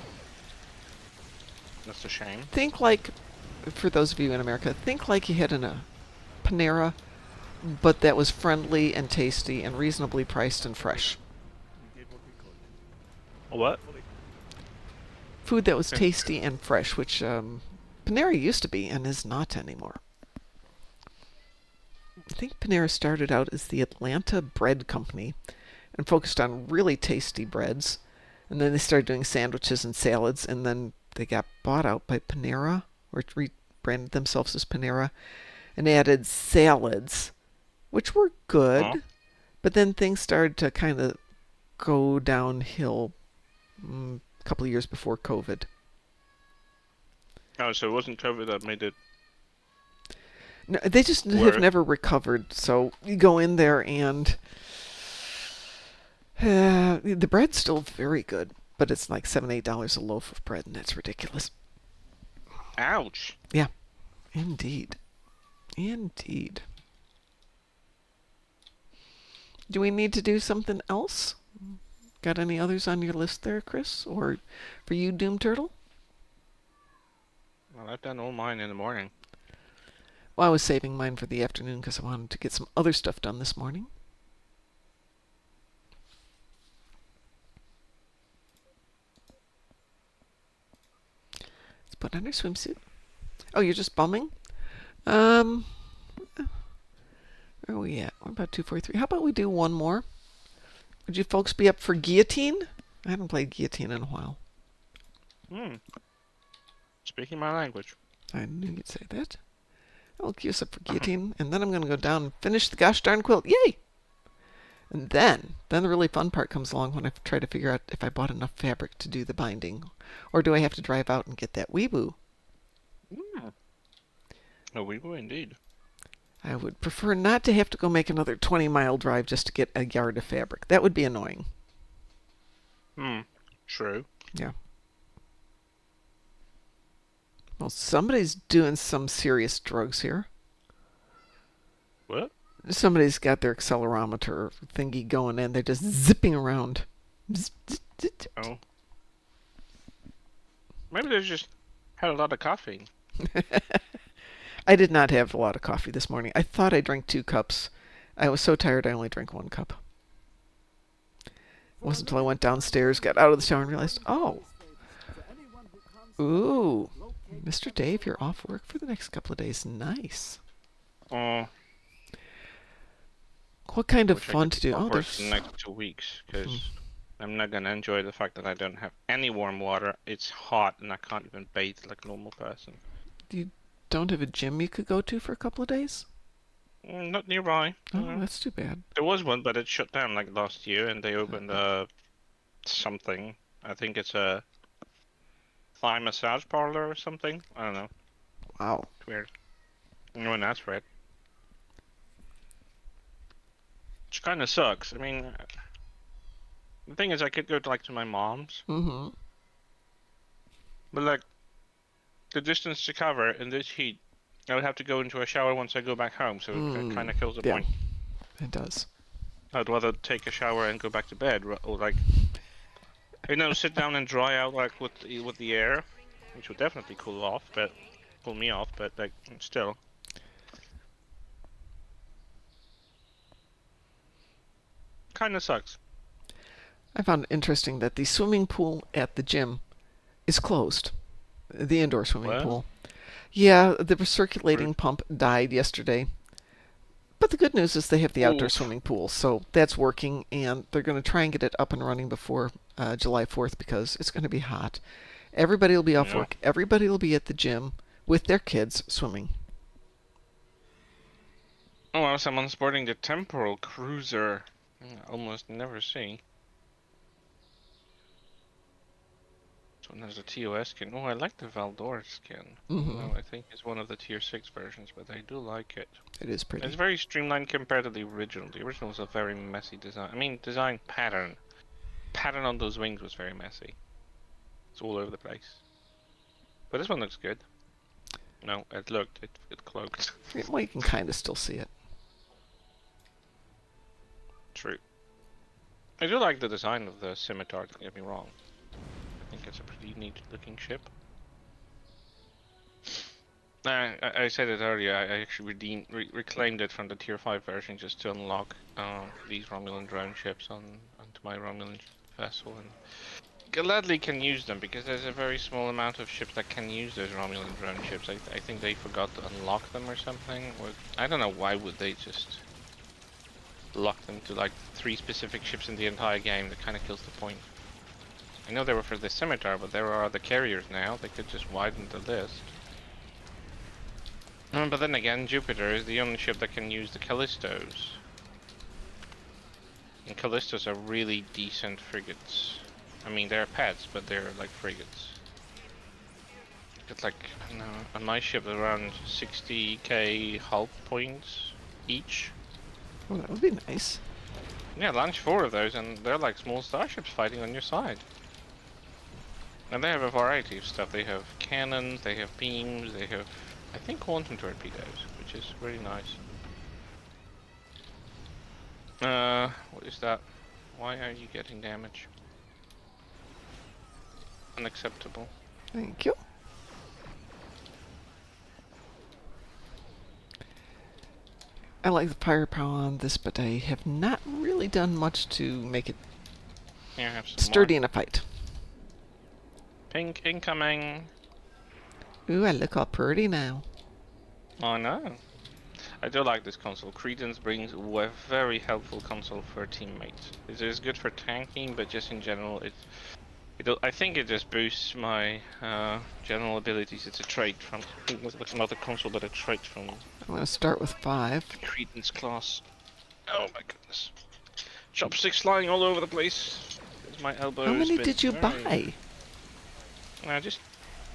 That's a shame. Think like, for those of you in America, think like you had in a Panera, but that was friendly and tasty and reasonably priced and fresh. We did what we could. What? Food that was tasty and fresh, which Panera used to be and is not anymore. I think Panera started out as the Atlanta Bread Company and focused on really tasty breads. And then they started doing sandwiches and salads, and then they got bought out by Panera, or rebranded themselves as Panera, and added salads, which were good. Huh? But then things started to kind of go downhill a couple of years before COVID. Oh, so it wasn't COVID that made it. No, they just have Where? never recovered. So you go in there and the bread's still very good, but it's like $7, $8 a loaf of bread, and that's ridiculous. Ouch. Yeah, indeed. Indeed. Do we need to do something else? Got any others on your list there, Chris? Or for you, Doom Turtle? Well, I've done all mine in the morning. Well, I was saving mine for the afternoon because I wanted to get some other stuff done this morning. Let's put on our swimsuit. Oh, you're just bumming? Where are we at? What about 243? How about we do one more? Would you folks be up for guillotine? I haven't played guillotine in a while. Speaking my language. I knew you'd say that. I'll queue us up for guillotine, and then I'm going to go down and finish the gosh darn quilt. Yay! And then the really fun part comes along when I try to figure out if I bought enough fabric to do the binding, or do I have to drive out and get that weeboo? Oh, we will indeed. I would prefer not to have to go make another 20-mile drive just to get a yard of fabric. That would be annoying. True. Yeah. Well, somebody's doing some serious drugs here. What? Somebody's got their accelerometer thingy going and they're just zipping around. Oh. Maybe they just had a lot of caffeine. I did not have a lot of coffee this morning. I thought I drank 2 cups. I was so tired I only drank 1 cup. It wasn't until I went downstairs, got out of the shower, and realized, oh, ooh, Mr. Dave, you're off work for the next couple of days. Nice. Oh. What kind of Wish I fun could to do? keep off Oh, work there's for the next 2 weeks, because I'm not gonna enjoy the fact that I don't have any warm water. It's hot, and I can't even bathe like a normal person. You don't have a gym you could go to for a couple of days? Not nearby. Oh, No. that's too bad. There was one, but it shut down like last year, and they opened something. I think it's a Thai massage parlor or something. I don't know. Wow. It's weird. No one asked for it. Which kind of sucks. I mean, the thing is, I could go to to my mom's, Mm-hmm. but like the distance to cover in this heat, I would have to go into a shower once I go back home, so it kind of kills the Yeah, point. it does. I'd rather take a shower and go back to bed, or like, sit down and dry out like with the air, which would definitely cool me off, but like still. Kind of sucks. I found it interesting that the swimming pool at the gym is closed. The indoor swimming What? pool. Yeah, the recirculating Rude. pump died yesterday. But the good news is they have the outdoor Oof. swimming pool, so that's working, and they're going to try and get it up and running before July 4th because it's going to be hot. Everybody will be off Yeah. work. Everybody will be at the gym with their kids swimming. Oh, well, someone's sporting the temporal cruiser. I almost never see. This one has a TOS skin. Oh, I like the Valdor skin. Mm-hmm. No, I think it's one of the tier 6 versions, but I do like it. It is pretty. It's very streamlined compared to the original. The original was a very messy design. I mean, design pattern. Pattern on those wings was very messy. It's all over the place. But this one looks good. No, it cloaked. Well, you can kind of still see it. True. I do like the design of the scimitar, don't get me wrong. I think it's a pretty neat looking ship. I said it earlier, I actually reclaimed it from the tier 5 version just to unlock these Romulan drone ships onto my Romulan vessel, and gladly can use them because there's a very small amount of ships that can use those Romulan drone ships. I think they forgot to unlock them or something, or I don't know why would they just lock them to like 3 specific ships in the entire game. That kind of kills the point. I know they were for the scimitar, but there are other carriers now. They could just widen the list. But then again, Jupiter is the only ship that can use the Callistos. And Callistos are really decent frigates. I mean, they're pets, but they're like frigates. It's like, I don't know, on my ship around 60k hull points each. Oh, that would be nice. Yeah, launch 4 of those, and they're like small starships fighting on your side. And they have a variety of stuff. They have cannons, they have beams, they have, I think, quantum torpedoes, which is very nice. What is that? Why are you getting damage? Unacceptable. Thank you. I like the firepower on this, but I have not really done much to make it Here, have some sturdy more. in a fight. Pink incoming. Ooh, I look all pretty now. Oh no. I do like this console. Credence brings a very helpful console for teammates. It is good for tanking, but just in general, I think it just boosts my general abilities. It's a trait from, it's not a console, but a trait from I'm going to start with 5. Credence class. Oh my goodness. Chopsticks flying all over the place. There's my elbows. How many been did you very- buy? Just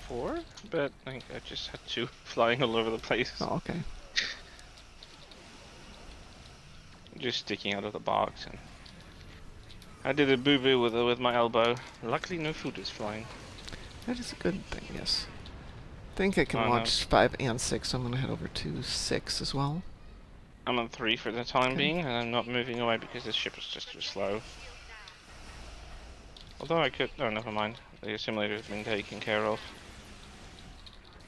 4, but I think I just had 2 flying all over the place. Oh, okay. Just sticking out of the box, and I did a boo-boo with my elbow. Luckily, no food is flying. That is a good thing, yes. I think I can Oh, no. watch 5 and 6, so I'm going to head over to 6 as well. I'm on 3 for the time Okay. being, and I'm not moving away because this ship is just too slow. Although I could... Oh, never mind. The simulator has been taken care of.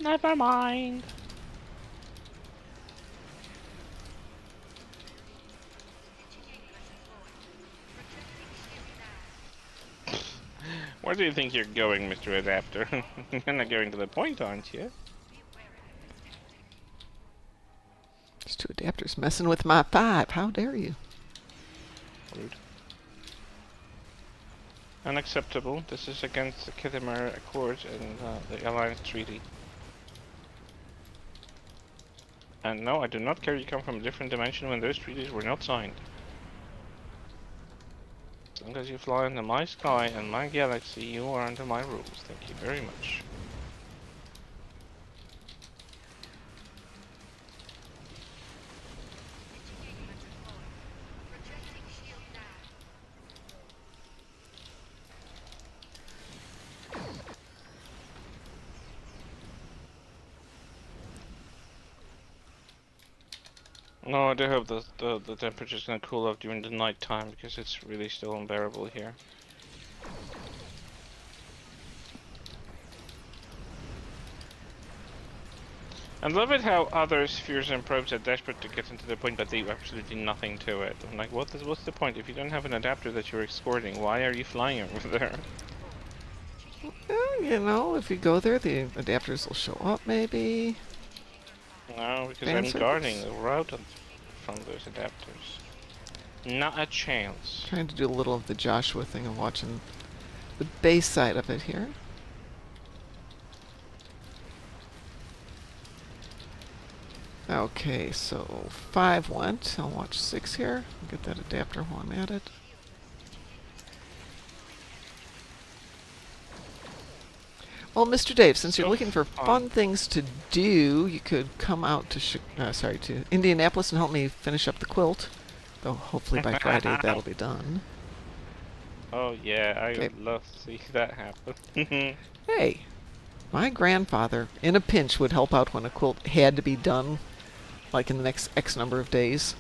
Never mind. Where do you think you're going, Mr. Adapter? You're not going to the point, aren't you? There's 2 adapters messing with my 5. How dare you? Rude. Unacceptable. This is against the Khitomer Accords and the Alliance Treaty. And no, I do not care you come from a different dimension when those treaties were not signed. As long as you fly under my sky and my galaxy, you are under my rules. Thank you very much. No, I do hope that the temperature's gonna cool off during the night time because it's really still unbearable here. I love it how other spheres and probes are desperate to get into the point, but they do absolutely nothing to it. I'm like, what's the point? If you don't have an adapter that you're escorting, why are you flying over there? Well, you know, if you go there, the adapters will show up, maybe. No, because Fan I'm service? guarding the route from those adapters. Not a chance. Trying to do a little of the Joshua thing of watching the base side of it here. Okay, so 5 went. I'll watch 6 here. Get that adapter while I'm at it. Well, Mr. Dave, since you're So looking for fun. fun things to do, you could come out to to Indianapolis and help me finish up the quilt. Though hopefully by Friday that'll be done. Oh yeah, I Okay. would love to see that happen. Hey, my grandfather, in a pinch, would help out when a quilt had to be done, like in the next X number of days.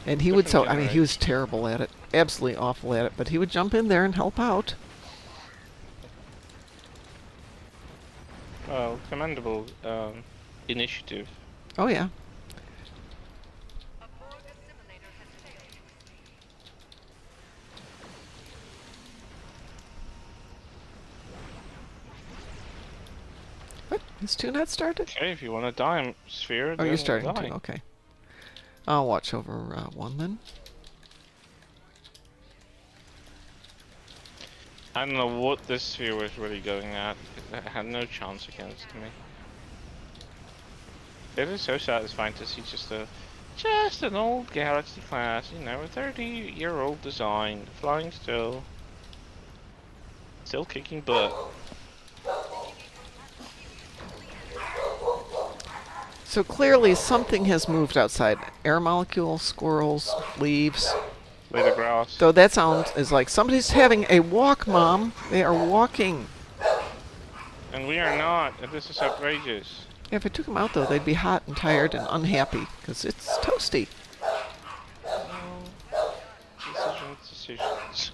And he would Different I mean, he was terrible at it, absolutely awful at it, but he would jump in there and help out. Well, commendable initiative. Oh yeah. A Borg assimilator has failed. What? Is 2 not started? Okay, if you want to die, sphere, Oh, then you're starting die. to. Okay. I'll watch over 1 then. I don't know what this sphere was really going at. It had no chance against me. It is so satisfying to see just an old Galaxy class, you know, a 30-year-old design, flying still kicking butt. So clearly something has moved outside. Air molecules, squirrels, leaves. Lay the grass. Though that sound is like somebody's having a walk, Mom. They are walking. And we are not, and this is outrageous. Yeah, if I took them out, though, they'd be hot and tired and unhappy, because it's toasty. Decisions.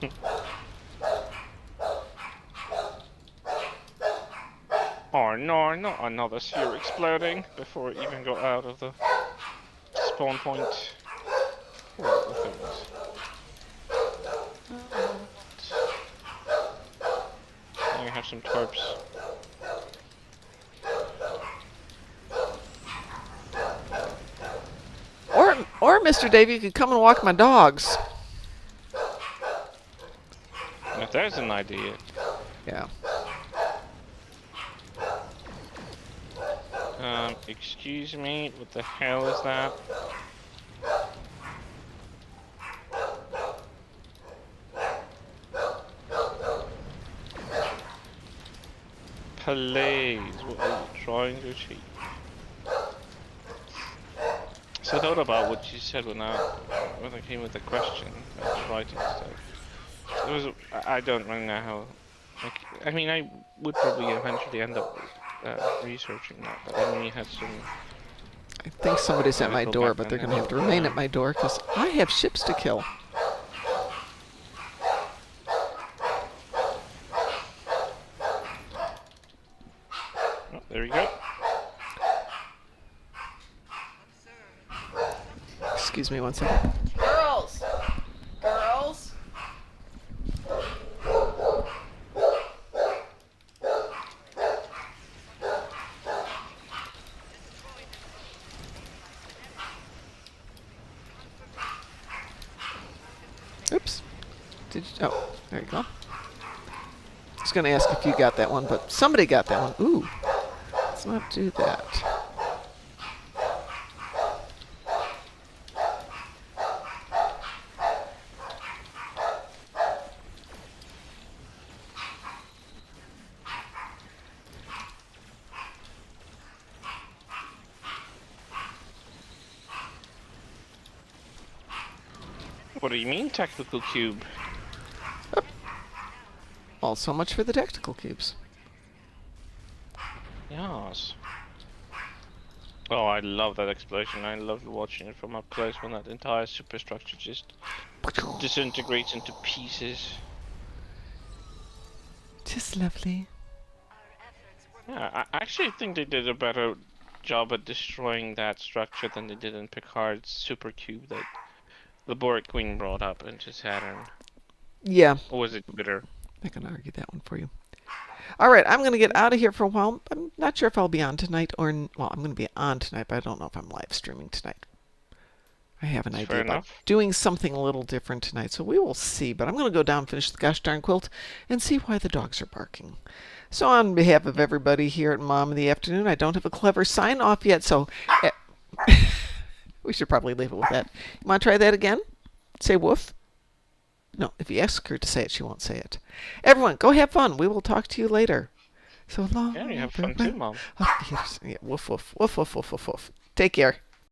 Oh no, not another sphere exploding before it even got out of the spawn point. What the things? Now we have some tarps. Or Mr. Dave, you could come and walk my dogs. If there's an idea. Yeah. Excuse me, what the hell is that? Please, what are you trying to achieve? So I thought about what you said when I came with the question about writing stuff. It was, I don't really know how. Like, I mean, I would probably eventually end up researching that, but I mean, you had some. I think somebody's at my Medical door, but they're going to have to remain at my door, because I have ships to kill. Oh, there you go. Excuse me 1 second. Girls! Girls! Oops. Did you? Oh, there you go. I was going to ask if you got that one, but somebody got that one. Ooh. Let's not do that. What do you mean, tactical cube? Well, so much for the tactical cubes. Yes. Oh, I love that explosion. I love watching it from up close when that entire superstructure just disintegrates into pieces. Just lovely. Yeah, I actually think they did a better job at destroying that structure than they did in Picard's supercube that the Borg Queen brought up into Saturn. Yeah, Or was it Jupiter? I can argue that one for you. All right, I'm going to get out of here for a while. I'm not sure if I'll be on tonight or... Well, I'm going to be on tonight, but I don't know if I'm live streaming tonight. I have an idea Fair about enough. doing something a little different tonight, so we will see. But I'm going to go down and finish the gosh darn quilt and see why the dogs are barking. So on behalf of everybody here at Mom in the Afternoon, I don't have a clever sign off yet, so we should probably leave it with that. You want to try that again? Say woof? No, if you ask her to say it, she won't say it. Everyone, go have fun. We will talk to you later. So long. Yeah, you have fun too, Mom. Oh, yes. Yeah, woof, woof, woof, woof, woof, woof, woof. Take care.